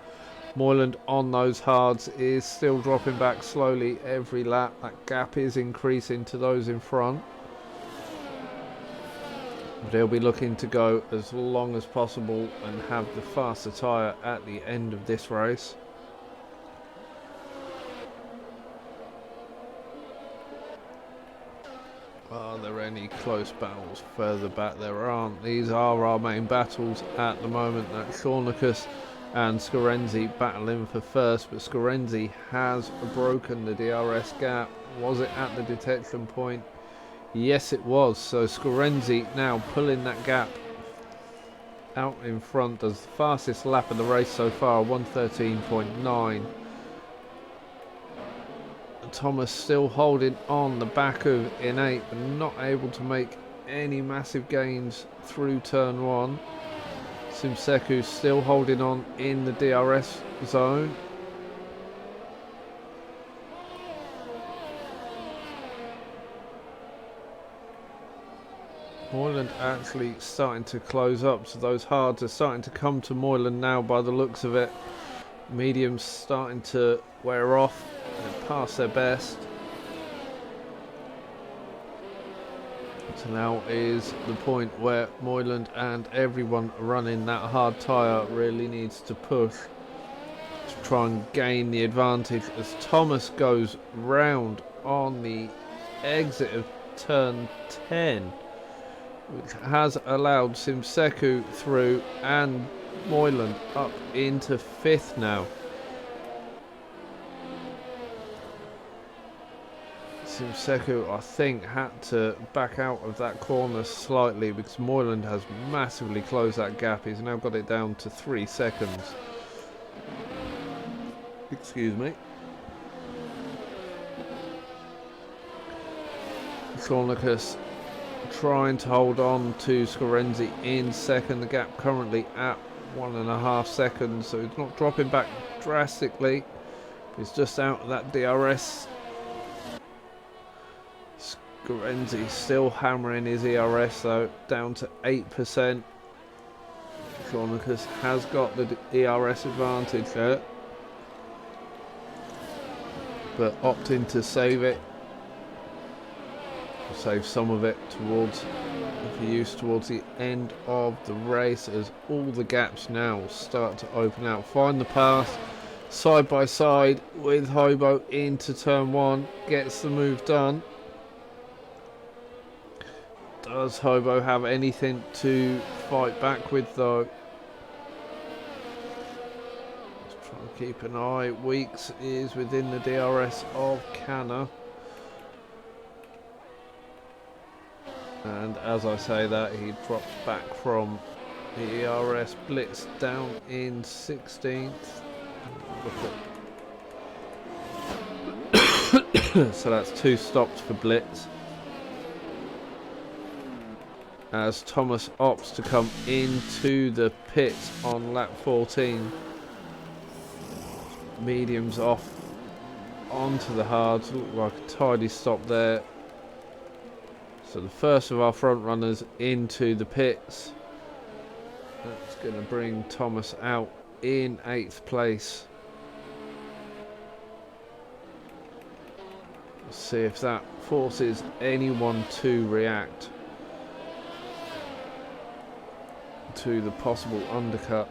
Moyland on those hards is still dropping back slowly every lap. That gap is increasing to those in front. But he'll be looking to go as long as possible and have the faster tyre at the end of this race. Are there any close battles further back? There aren't. These are our main battles at the moment. That's Sornicus and Scorenzi battling for first, but Scorenzi has broken the DRS gap. Was it at the detection point? Yes, it was. So Scorenzi now pulling that gap out in front, does the fastest lap of the race so far, 1:13.9. Thomas still holding on the back of Innate, but not able to make any massive gains through turn 1. Simseku still holding on in the DRS zone. Moyland actually starting to close up, so those hards are starting to come to Moyland now by the looks of it. Mediums starting to wear off and pass their best. So now is the point where Moyland and everyone running that hard tyre really needs to push to try and gain the advantage as Thomas goes round on the exit of turn 10, which has allowed Simseku through and Moyland up into 5th now. Simseku, I think, had to back out of that corner slightly because Moyland has massively closed that gap. He's now got it down to 3 seconds. Excuse me. Sornicus trying to hold on to Scorenzi in second. The gap currently at 1.5 seconds, so he's not dropping back drastically. He's just out of that DRS. Scorenzi still hammering his ERS though, down to 8%. Sornicus has got the ERS advantage there, but opting to save it. Save some of it towards for use towards the end of the race as all the gaps now start to open out. Find the path side by side with Hobo into turn 1, gets the move done. Does Hobo have anything to fight back with though? Let's try and keep an eye. Weeks is within the DRS of Canna. And as I say that, he drops back from the ERS. Blitz down in 16th. So that's 2 stops for Blitz. As Thomas opts to come into the pits on lap 14. Mediums off onto the hards. Look like a tidy stop there. So the first of our front runners into the pits. That's going to bring Thomas out in 8th place. Let's see if that forces anyone to react to the possible undercut.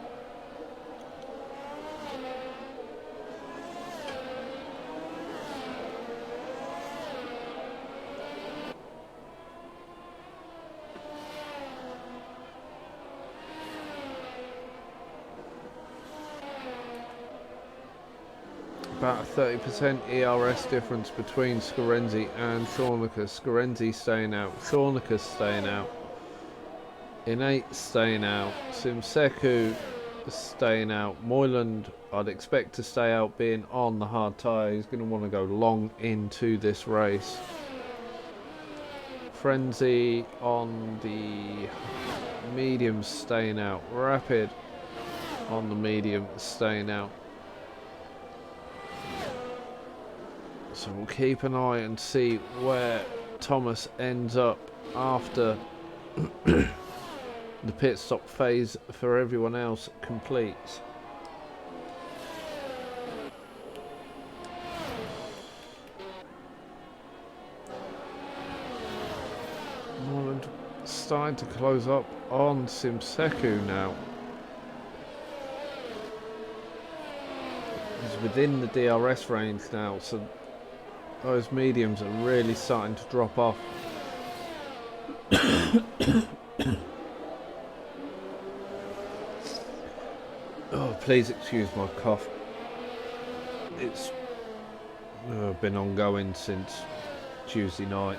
About a 30% ERS difference between Scorenzi and Sornicus. Scorenzi staying out, Sornicus staying out, Innate staying out, Simseku staying out, Moyland I'd expect to stay out being on the hard tyre. He's going to want to go long into this race. Frenzy on the medium staying out, Rapid on the medium staying out. So we'll keep an eye and see where Thomas ends up after the pit stop phase for everyone else completes. Moreland starting to close up on Simseku now. He's within the DRS range now, so those mediums are really starting to drop off. Oh, please excuse my cough. It's been ongoing since Tuesday night.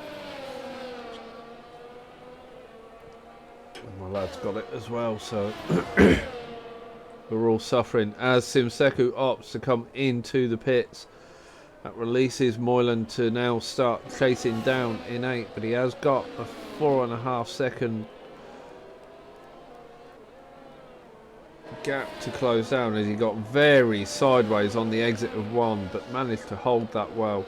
And my lad's got it as well, so we're all suffering as Simseku opts to come into the pits. That releases Moyland to now start chasing down Innate, but he has got a 4.5 second gap to close down as he got very sideways on the exit of 1, but managed to hold that well.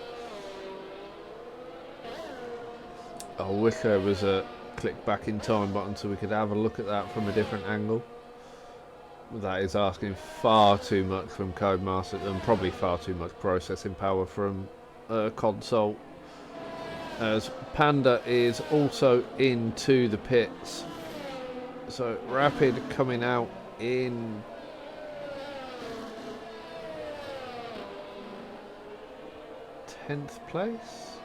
I wish there was a click back in time button so we could have a look at that from a different angle. That is asking far too much from Codemaster and probably far too much processing power from console. as Panda is also into the pits. So Rapid coming out in 10th place,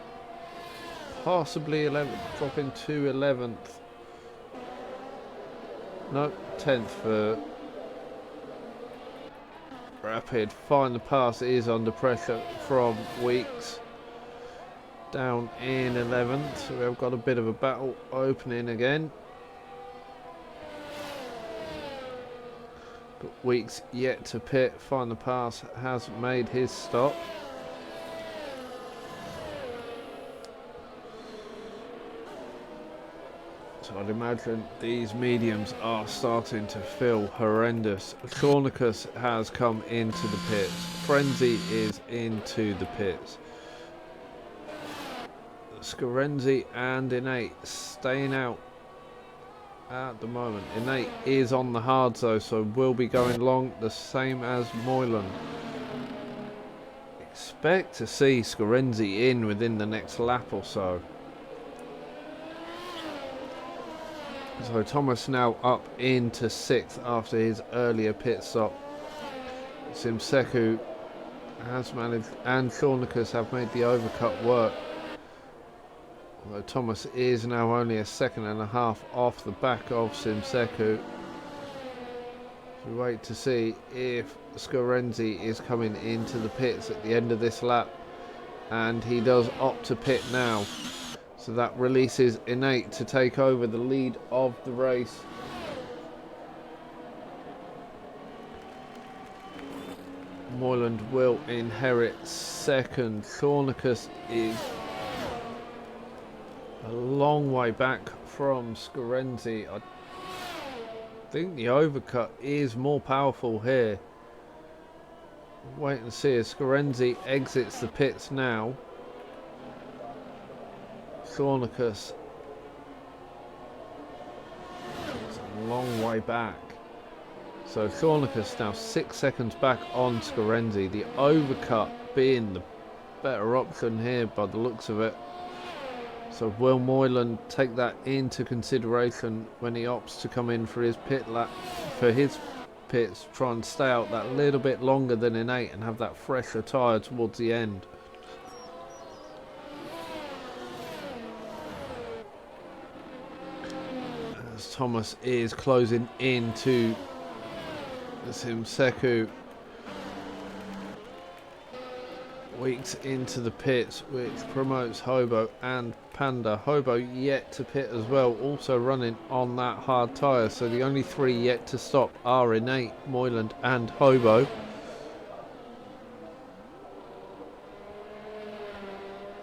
possibly 11th, dropping to 11th. No, 10th for Rapid. Final pass is under pressure from Weeks. Down in 11th, so we've got a bit of a battle opening again. But Weeks yet to pit. Final pass has made his stop. So I'd imagine these mediums are starting to feel horrendous. Cornicus has come into the pits. Frenzy is into the pits. Scarenzi and Innate staying out at the moment. Innate is on the hards though, so will be going long, the same as Moylan. Expect to see Scarenzi in within the next lap or so. So Thomas now up into 6th after his earlier pit stop. Simseku has managed, and Cornicus have made the overcut work. Although Thomas is now only a second and a half off the back of Simseku. So we wait to see if Scarenzi is coming into the pits at the end of this lap. And he does opt to pit now. So that releases Innate to take over the lead of the race. Moyland will inherit second. Cornicus is a long way back from Scarenzi. I think the overcut is more powerful here. Wait and see as Scarenzi exits the pits now. Cornicus is a long way back. So Cornicus now 6 seconds back on Scarenzi. The overcut being the better option here by the looks of it. So will Moylan take that into consideration when he opts to come in for his pit lap, for his pits, try and stay out that little bit longer than Innate and have that fresher tyre towards the end. As Thomas is closing into Simseku. Weeks into the pits, which promotes Hobo and Panda. Hobo yet to pit as well, also running on that hard tyre. So the only 3 yet to stop are Innate, Moyland and Hobo.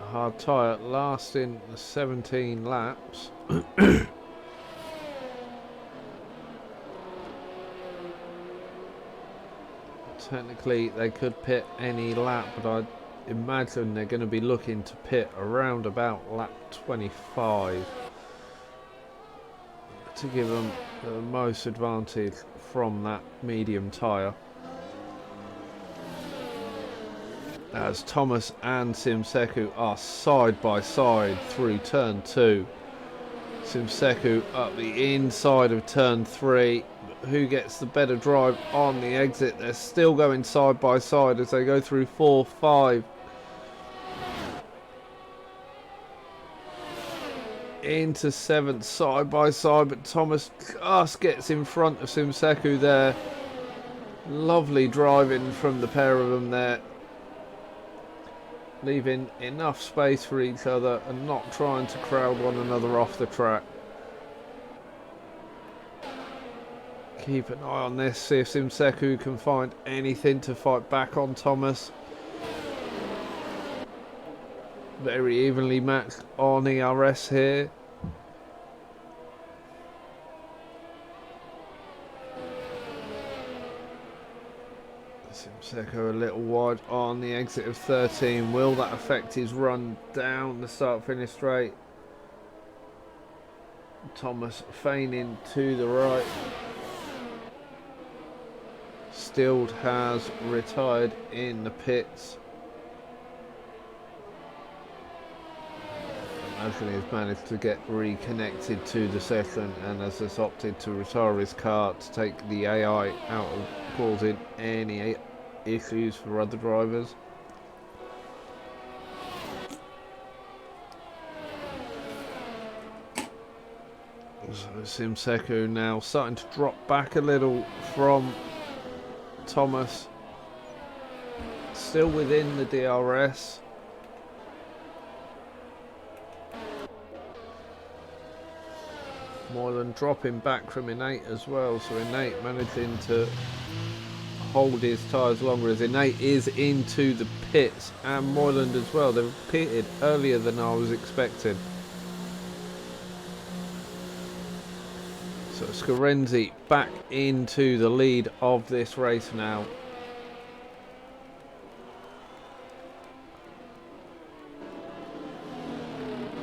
A hard tyre lasting 17 laps. Technically they could pit any lap, but I imagine they're going to be looking to pit around about lap 25 to give them the most advantage from that medium tyre. As Thomas and Simseku are side by side through turn 2. Simseku up the inside of turn 3. Who gets the better drive on the exit? They're still going side by side as they go through 4, 5. Into 7th, side by side, but Thomas just gets in front of Simseku there. Lovely driving from the pair of them there. Leaving enough space for each other and not trying to crowd one another off the track. Keep an eye on this, see if Simseku can find anything to fight back on Thomas. Very evenly matched on ERS here. Simseku a little wide on the exit of 13. Will that affect his run down the start-finish straight? Thomas feigning to the right. Stilled has retired in the pits. Anthony has managed to get reconnected to the session and has opted to retire his car to take the AI out of causing any issues for other drivers. So Simseku now starting to drop back a little from Thomas. Still within the DRS. Moylan dropping back from Innate as well, so Innate managing to hold his tyres longer as Innate is into the pits, and Moylan as well. They've pitted earlier than I was expecting. So Scarenzi back into the lead of this race now.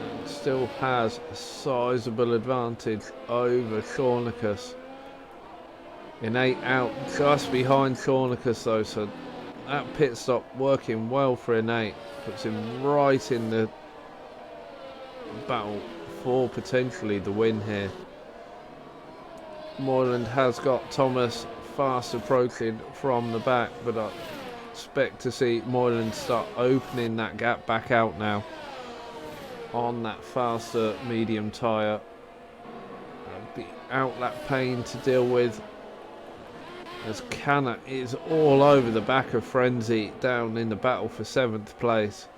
And still has a sizable advantage over Shawnicus. Innate out just behind Shawnicus though, so that pit stop working well for Innate. Puts him right in the battle for potentially the win here. Moylan has got Thomas fast approaching from the back, but I expect to see Moylan start opening that gap back out now on that faster medium tyre. The outlap pain to deal with as Canna is all over the back of Frenzy down in the battle for 7th place.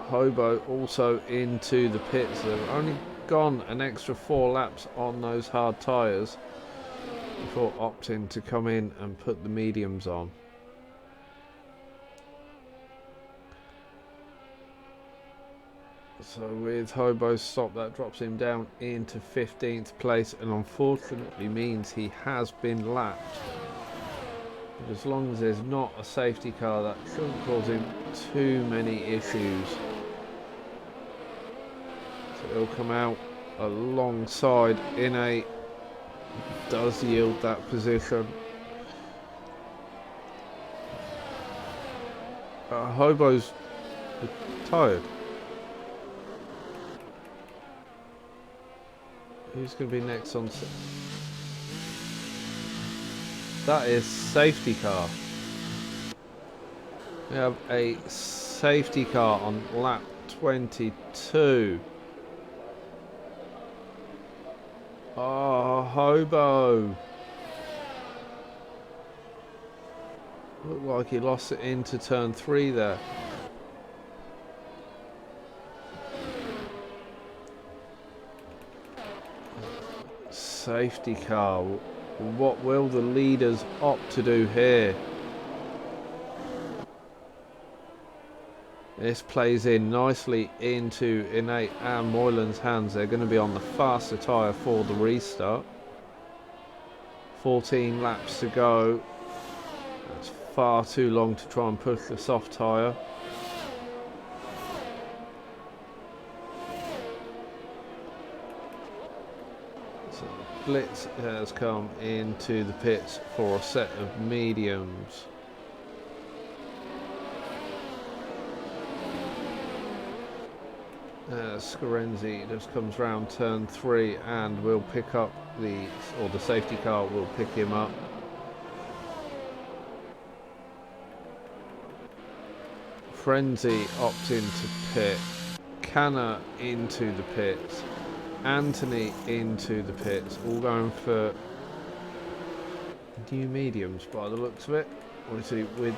Hobo also into the pits. They've only gone an extra 4 laps on those hard tyres before opting to come in and put the mediums on. So with Hobo's stop, that drops him down into 15th place and unfortunately means he has been lapped. But as long as there's not a safety car, that shouldn't cause him too many issues. So he'll come out alongside Innate, does yield that position. Hobo's tired. Who's going to be next on? That is safety car. We have a safety car on lap 22. Oh, Hobo. Looked like he lost it into turn 3 there. Safety car. What will the leaders opt to do here? This plays in nicely into Innate and Moylan's hands. They're going to be on the faster tyre for the restart. 14 laps to go. That's far too long to try and push the soft tyre. So Blitz has come into the pits for a set of mediums. Scarenzi just comes round turn 3 and will pick up the safety car will pick him up. Frenzy opting to pit. Canna into the pits. Anthony into the pits. All going for new mediums by the looks of it. Obviously with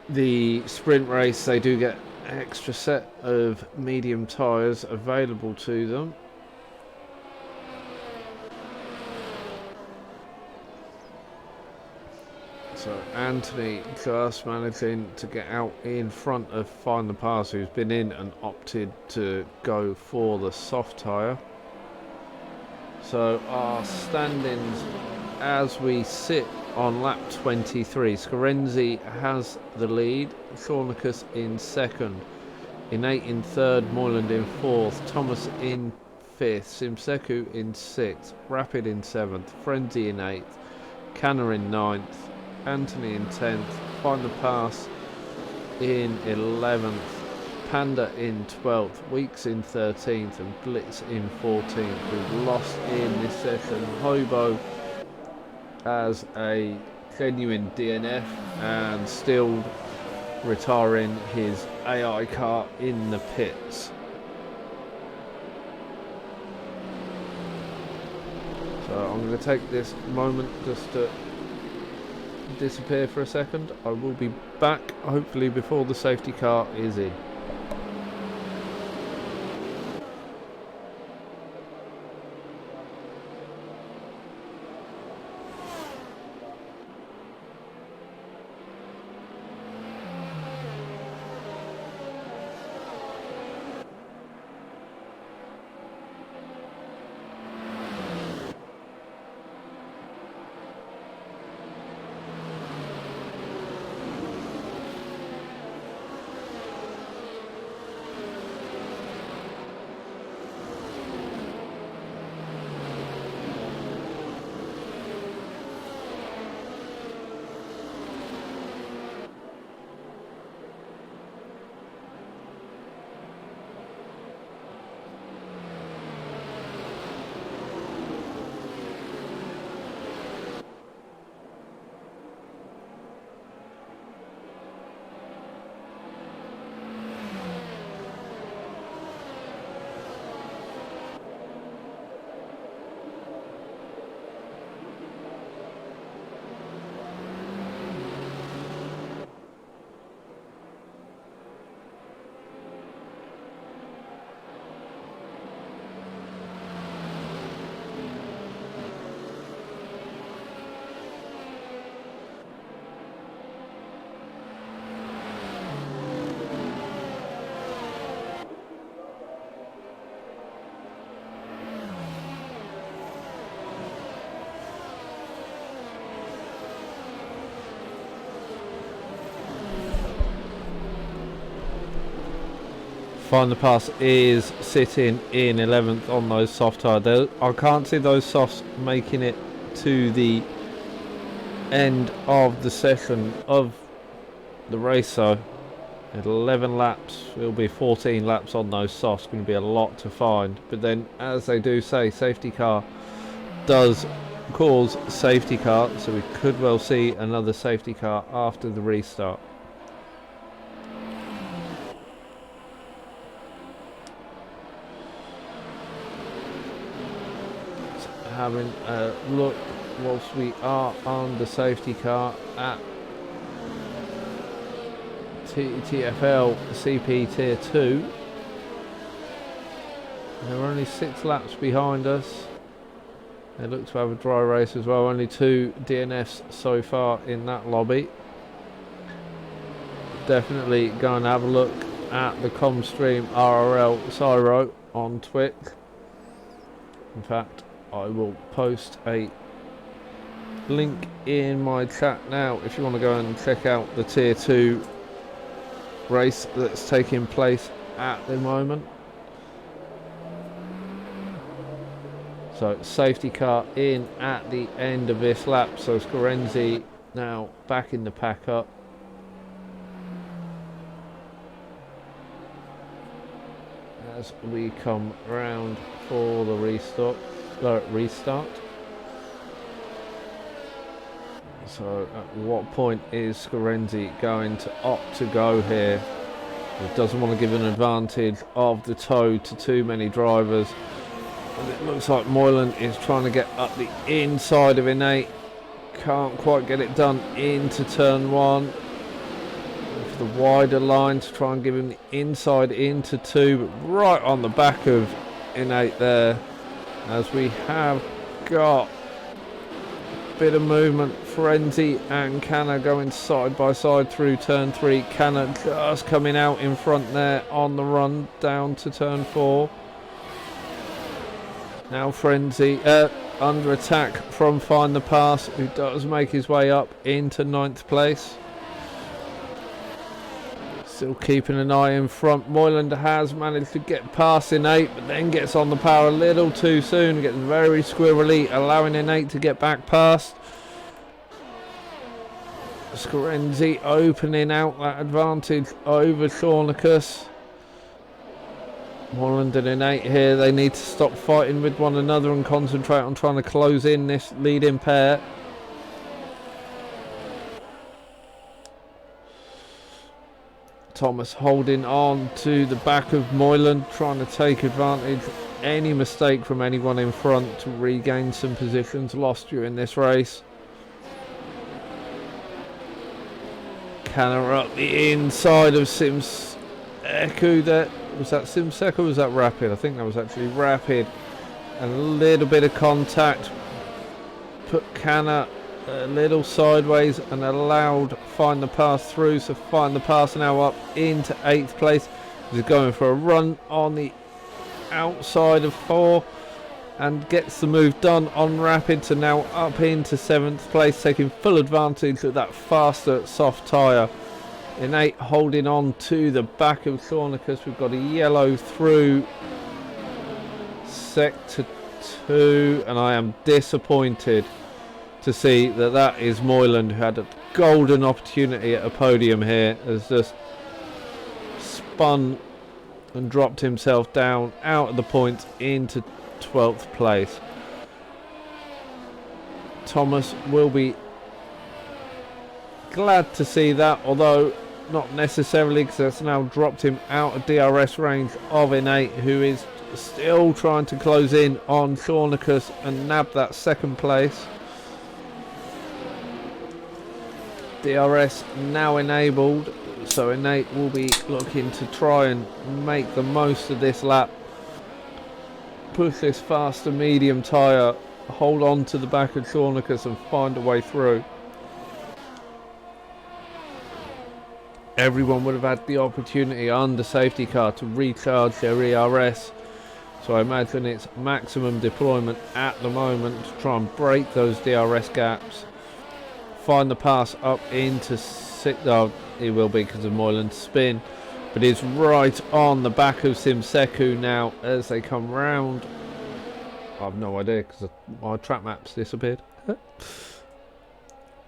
the sprint race they do get an extra set of medium tyres available to them. So Anthony just managing to get out in front of Find the Pass, who's been in and opted to go for the soft tyre. So our standings as we sit on lap 23, Scarenzi has the lead, Shawnicus in 2nd, Innate in 3rd, Moylan in 4th, Thomas in 5th, Simseku in 6th, Rapid in 7th, Frenzy in 8th, Canna in 9th, Anthony in 10th, Find the Pass in 11th, Panda in 12th, Weeks in 13th and Blitz in 14th. We've lost in this session Hobo as a genuine DNF and still retiring his AI car in the pits. So I'm going to take this moment just to disappear for a second. I will be back hopefully before the safety car is in. Find the Pass is sitting in 11th on those soft tyres. I can't see those softs making it to the end of the session of the race, so at 11 laps it'll be 14 laps on those softs. Going to be a lot to find, but then as they do say, safety car does cause safety car, so we could well see another safety car after the restart. Having a look whilst we are on the safety car at TTFL CP Tier 2. They're only 6 laps behind us. They look to have a dry race as well. Only 2 DNFs so far in that lobby. Definitely go and have a look at the Comstream RRL Cyro on Twitch. In fact, I will post a link in my chat now if you want to go and check out the Tier 2 race that's taking place at the moment. So safety car in at the end of this lap, so Scorenzi now back in the pack up. As we come round for the restart. So at what point is Scorenzi going to opt to go here? He doesn't want to give an advantage of the toe to too many drivers. And it looks like Moylan is trying to get up the inside of Innate. Can't quite get it done into turn 1. For the wider line to try and give him the inside into 2, but right on the back of Innate there, as we have got a bit of movement. Frenzy and Canna going side by side through turn 3. Canna just coming out in front there on the run down to turn 4. Now Frenzy under attack from Find the Pass, who does make his way up into 9th place. Still keeping an eye in front. Moyland has managed to get past Innate, but then gets on the power a little too soon. Gets very squirrely, allowing Innate to get back past. Scorenzi opening out that advantage over Shornicus. Moreland and Innate here, they need to stop fighting with one another and concentrate on trying to close in this leading pair. Thomas holding on to the back of Moylan, trying to take advantage of any mistake from anyone in front to regain some positions lost during this race. Canner up the inside of Simseku there. Was that Simseku or was that Rapid? I think that was actually Rapid. And a little bit of contact put Canner a little sideways and allowed Find the Pass through. So Find the Pass now up into 8th place. He's going for a run on the outside of 4 and gets the move done on Rapid, so now up into 7th place, taking full advantage of that faster soft tyre. Innate holding on to the back of Shornicus. We've got a yellow through sector 2, and I am disappointed to see that that is Moyland, who had a golden opportunity at a podium here, has just spun and dropped himself down out of the points into 12th place. Thomas will be glad to see that, although not necessarily, because that's now dropped him out of DRS range of Innate, who is still trying to close in on Shornicus and nab that 2nd place. DRS now enabled, so Innate will be looking to try and make the most of this lap, push this faster medium tyre, hold on to the back of Shornicus and find a way through. Everyone would have had the opportunity under safety car to recharge their ERS, so I imagine it's maximum deployment at the moment to try and break those DRS gaps. Find the Pass up into 6th. Oh, he will be because of Moylan's spin, but he's right on the back of Simseku now as they come round. I have no idea because my track map's disappeared.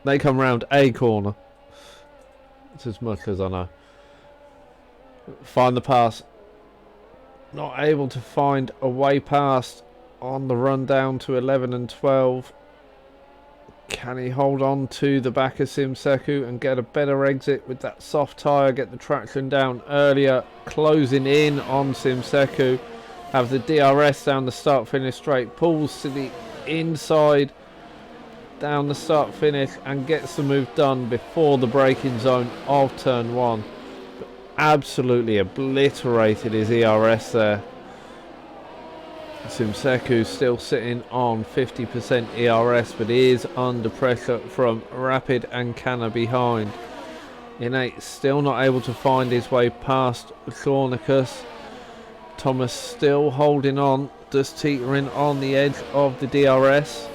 They come round a corner. It's as much as I know. Find the Pass. Not able to find a way past on the run down to 11 and 12. Can he hold on to the back of Simseku and get a better exit with that soft tyre, get the traction down earlier, closing in on Simseku, have the DRS down the start finish straight, pulls to the inside down the start finish and gets the move done before the braking zone of turn 1. But absolutely obliterated his ERS there. Simseku still sitting on 50% ERS, but is under pressure from Rapid and Canna behind. Innate still not able to find his way past Shornicus. Thomas still holding on, just teetering on the edge of the DRS.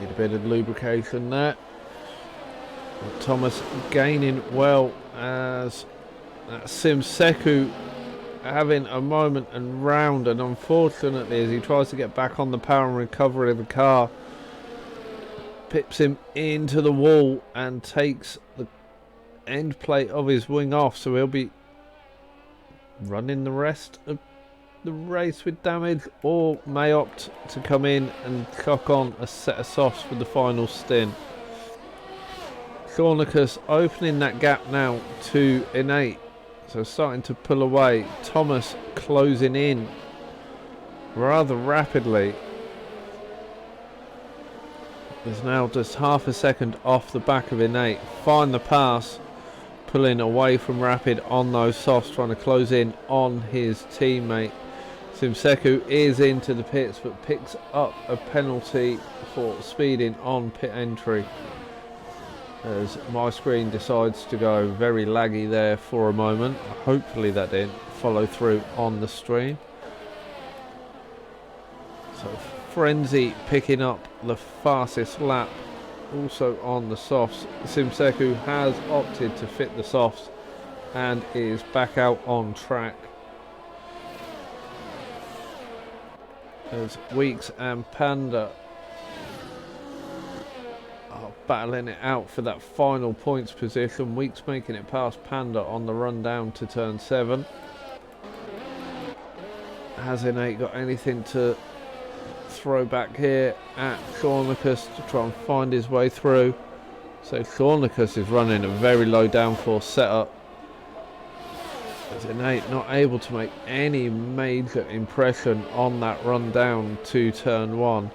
Need a bit of lubrication there. Thomas gaining well as Simseku having a moment and round, and unfortunately as he tries to get back on the power and recovery of the car, pips him into the wall and takes the end plate of his wing off, so he'll be running the rest of the race with damage, or may opt to come in and chuck on a set of softs for the final stint. Shornicus opening that gap now to Innate, so starting to pull away. Thomas closing in rather rapidly. Is now just half a second off the back of Innate. Find the Pass, pulling away from Rapid on those softs, trying to close in on his teammate. Simseku is into the pits but picks up a penalty for speeding on pit entry, as my screen decides to go very laggy there for a moment. Hopefully that didn't follow through on the stream. So Frenzy picking up the fastest lap, also on the softs. Simseku has opted to fit the softs and is back out on track, as Weeks and Panda battling it out for that final points position. Weeks making it past Panda on the run down to turn 7. Has Innate got anything to throw back here at Shornicus to try and find his way through? So Shornicus is running a very low downforce setup. As Innate not able to make any major impression on that run down to turn 1.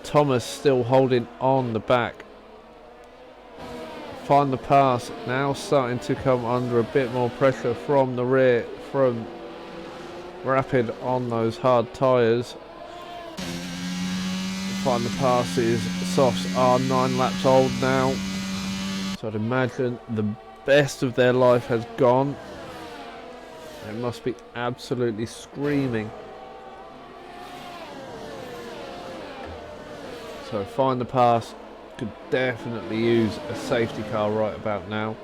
Thomas still holding on the back. Find the pass, now starting to come under a bit more pressure from the rear, from Rapid on those hard tyres. Find the passes, softs are 9 laps old now. So I'd imagine the best of their life has gone. They must be absolutely screaming. So find the pass, could definitely use a safety car right about now.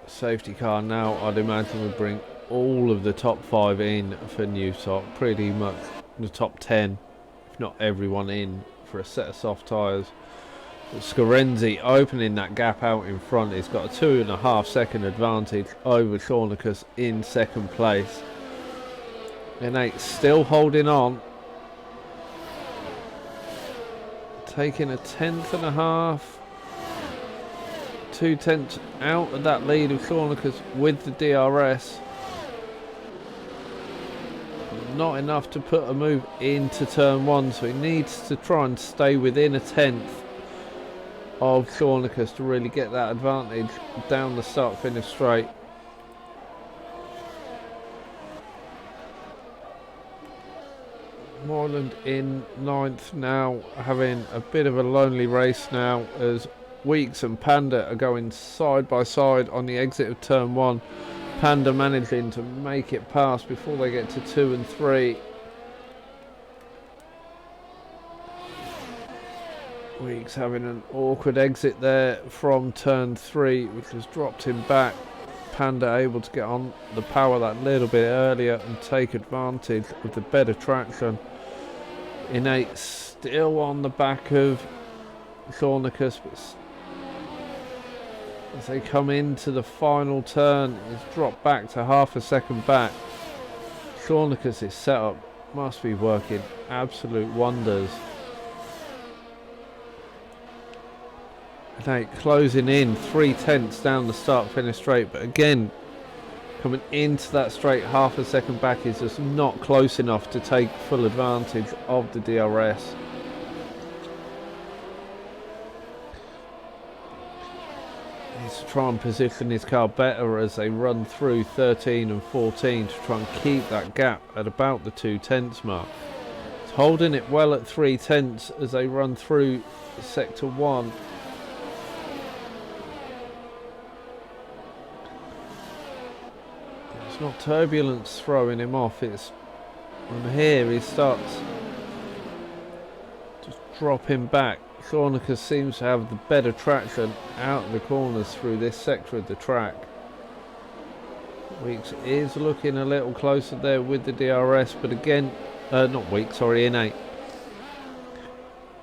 Safety car now, I'd imagine, would bring all of the top 5 in for Newsop, pretty much the top 10, if not everyone in for a set of soft tyres. Scarenzi opening that gap out in front. He's got a 2.5 second advantage over Shornicus in second place. Innate still holding on, taking a 1/10.5, 2/10 out of that lead of Shornicus with the DRS. Not enough to put a move into turn 1, so he needs to try and stay within a 1/10 of Shornicus to really get that advantage down the start finish straight. Moreland in 9th now, having a bit of a lonely race now as Weeks and Panda are going side by side on the exit of turn 1. Panda managing to make it past before they get to 2 and 3. Weeks having an awkward exit there from turn 3, which has dropped him back. Panda able to get on the power that little bit earlier and take advantage of the better traction. Innate still on the back of Shornicus, but as they come into the final turn, he's dropped back to half a second back. Shornicus' setup must be working absolute wonders. Innate closing in 3/10 down the start finish straight, but again coming into that straight half a second back is just not close enough to take full advantage of the DRS. Needs to try and position his car better as they run through 13 and 14 to try and keep that gap at about the 2/10 mark. It's holding it well at 3/10 as they run through sector 1. It's not turbulence throwing him off, it's from here he starts just dropping back. Shornicus seems to have the better traction out of the corners through this sector of the track. Weeks is looking a little closer there with the DRS, but again, not Weeks, sorry, Innate.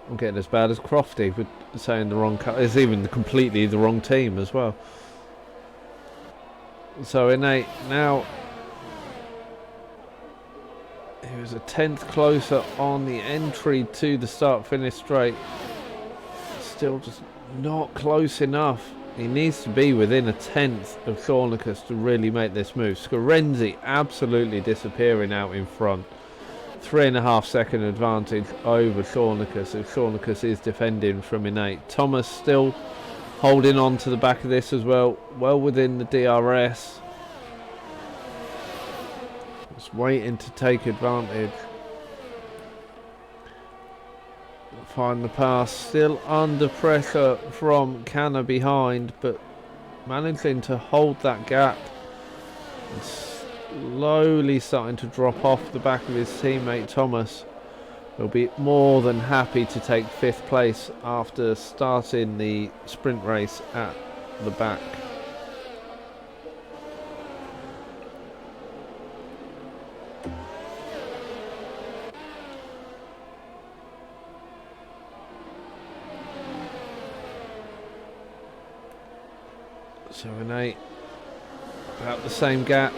I'm getting as bad as Crofty with saying the wrong car. It's even completely the wrong team as well. So Innate now, he was a 10th closer on the entry to the start finish straight. Still just not close enough. He needs to be within a 10th of Shornicus to really make this move. Scarenzi absolutely disappearing out in front. 3.5 second advantage over Shornicus, as Shornicus is defending from Innate. Thomas still holding on to the back of this as well, well within the DRS. Just waiting to take advantage. Find the pass, still under pressure from Canna behind, but managing to hold that gap. And slowly starting to drop off the back of his teammate Thomas. He'll be more than happy to take 5th place after starting the sprint race at the back. So an 8, about the same gap.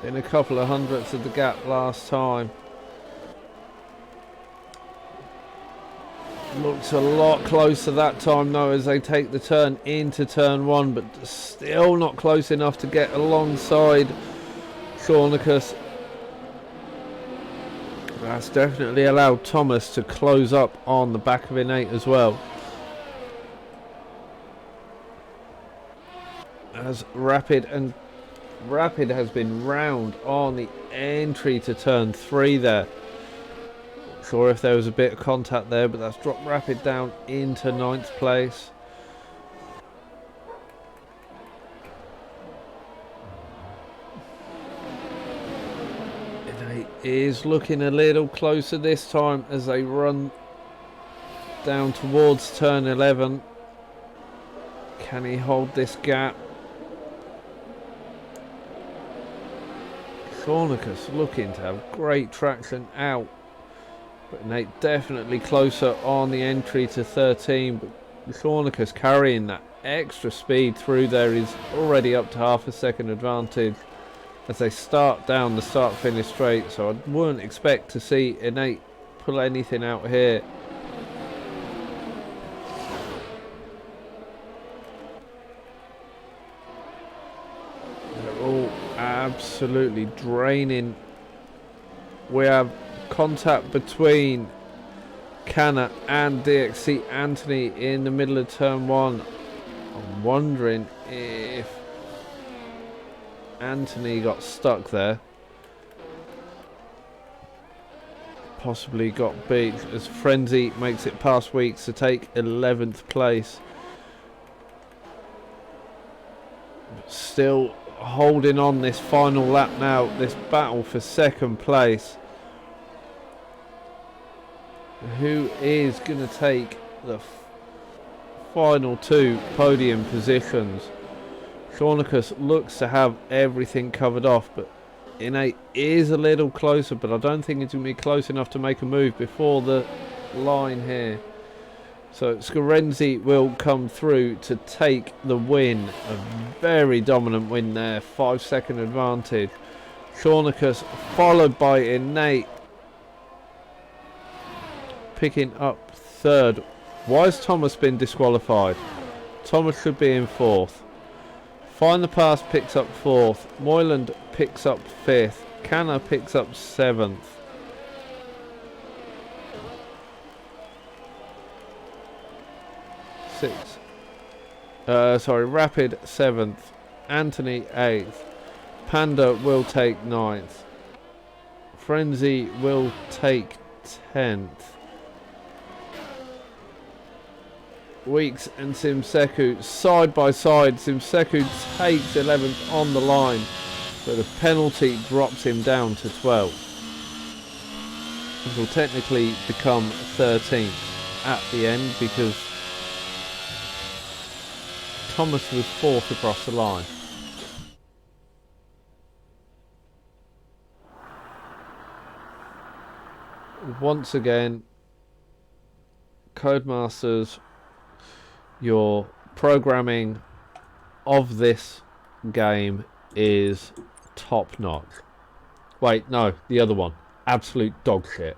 In a couple of hundredths of the gap last time. Looks a lot closer that time though as they take the turn into turn 1, but still not close enough to get alongside Shornicus. That's definitely allowed Thomas to close up on the back of Innate as well. As Rapid has been round on the entry to turn 3 there. Sure if there was a bit of contact there, but that's dropped Rapid down into 9th place. It is looking a little closer this time as they run down towards turn 11. Can he hold this gap? Shornicus looking to have great traction out. But Nate definitely closer on the entry to 13. But Shornicus carrying that extra speed through there is already up to half a second advantage as they start down the start-finish straight. So I wouldn't expect to see Innate pull anything out here. They're all absolutely draining. We have contact between Canna and DXC Anthony in the middle of turn 1. I'm wondering if Anthony got stuck there. Possibly got beat as Frenzy makes it past Weeks to take 11th place. Still holding on this final lap now, this battle for second place. Who is going to take the final 2 podium positions? Shornicus looks to have everything covered off, but Innate is a little closer, but I don't think it's going to be close enough to make a move before the line here. So Scarenzi will come through to take the win. A very dominant win there, 5-second advantage. Shornicus followed by Innate, picking up 3rd. Why has Thomas been disqualified? Thomas should be in 4th. Find the Pass picks up 4th. Moyland picks up 5th. Canna picks up 7th. Rapid 7th. Anthony 8th. Panda will take 9th. Frenzy will take 10th. Weeks and Simseku side by side. Simseku takes 11th on the line, but a penalty drops him down to 12th. It will technically become 13th at the end because Thomas was 4th across the line. Once again, Codemasters, your programming of this game is top notch. Wait, no, the other one. Absolute dog shit.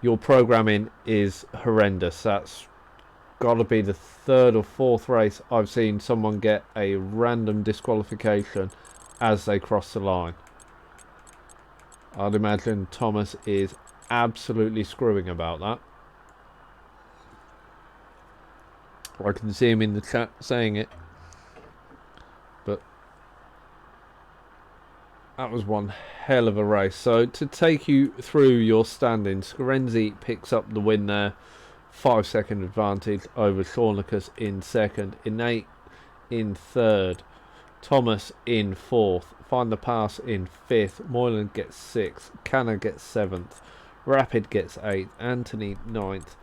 Your programming is horrendous. That's got to be the 3rd or 4th race I've seen someone get a random disqualification as they cross the line. I'd imagine Thomas is absolutely screwing about that. I can see him in the chat saying it. But that was one hell of a race. So to take you through your standings, Scarenzi picks up the win there. 5-second advantage over Shornicus in 2nd. Innate in 3rd. Thomas in 4th. Find the Pass in 5th. Moyland gets 6th. Canna gets 7th. Rapid gets 8th. Anthony 9th.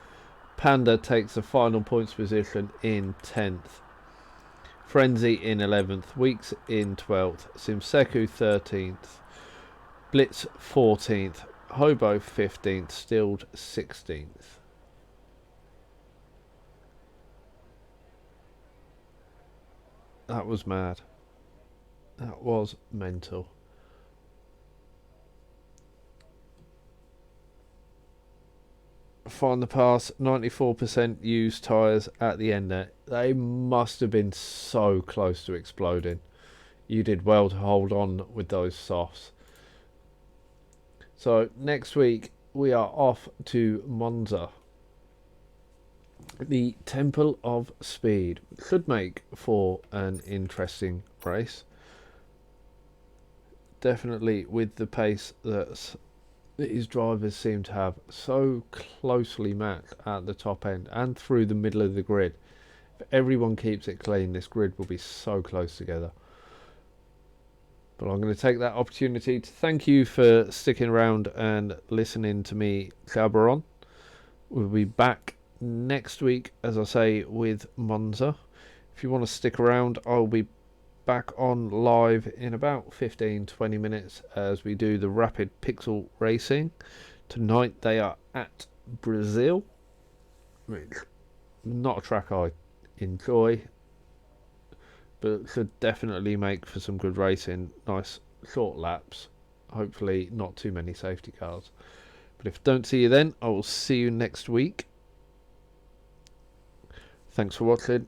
Panda takes the final points position in 10th. Frenzy in 11th. Weeks in 12th. Simseku 13th. Blitz 14th. Hobo 15th. Stilled 16th. That was mad. That was mental. Find the pass, 94% used tyres at the end there. They must have been so close to exploding. You did well to hold on with those softs. So next week we are off to Monza. The Temple of Speed should make for an interesting race. Definitely with the pace that these drivers seem to have so closely matched at the top end and through the middle of the grid. If everyone keeps it clean, this grid will be so close together. But I'm going to take that opportunity to thank you for sticking around and listening to me jabber on. We'll be back next week, as I say, with Monza. If you want to stick around, I'll be back on live in about 15-20 minutes as we do the Rapid Pixel Racing. Tonight they are at Brazil, which is not a track I enjoy, but should definitely make for some good racing. Nice short laps, hopefully not too many safety cars. But if I don't see you then, I will see you next week. Thanks for watching.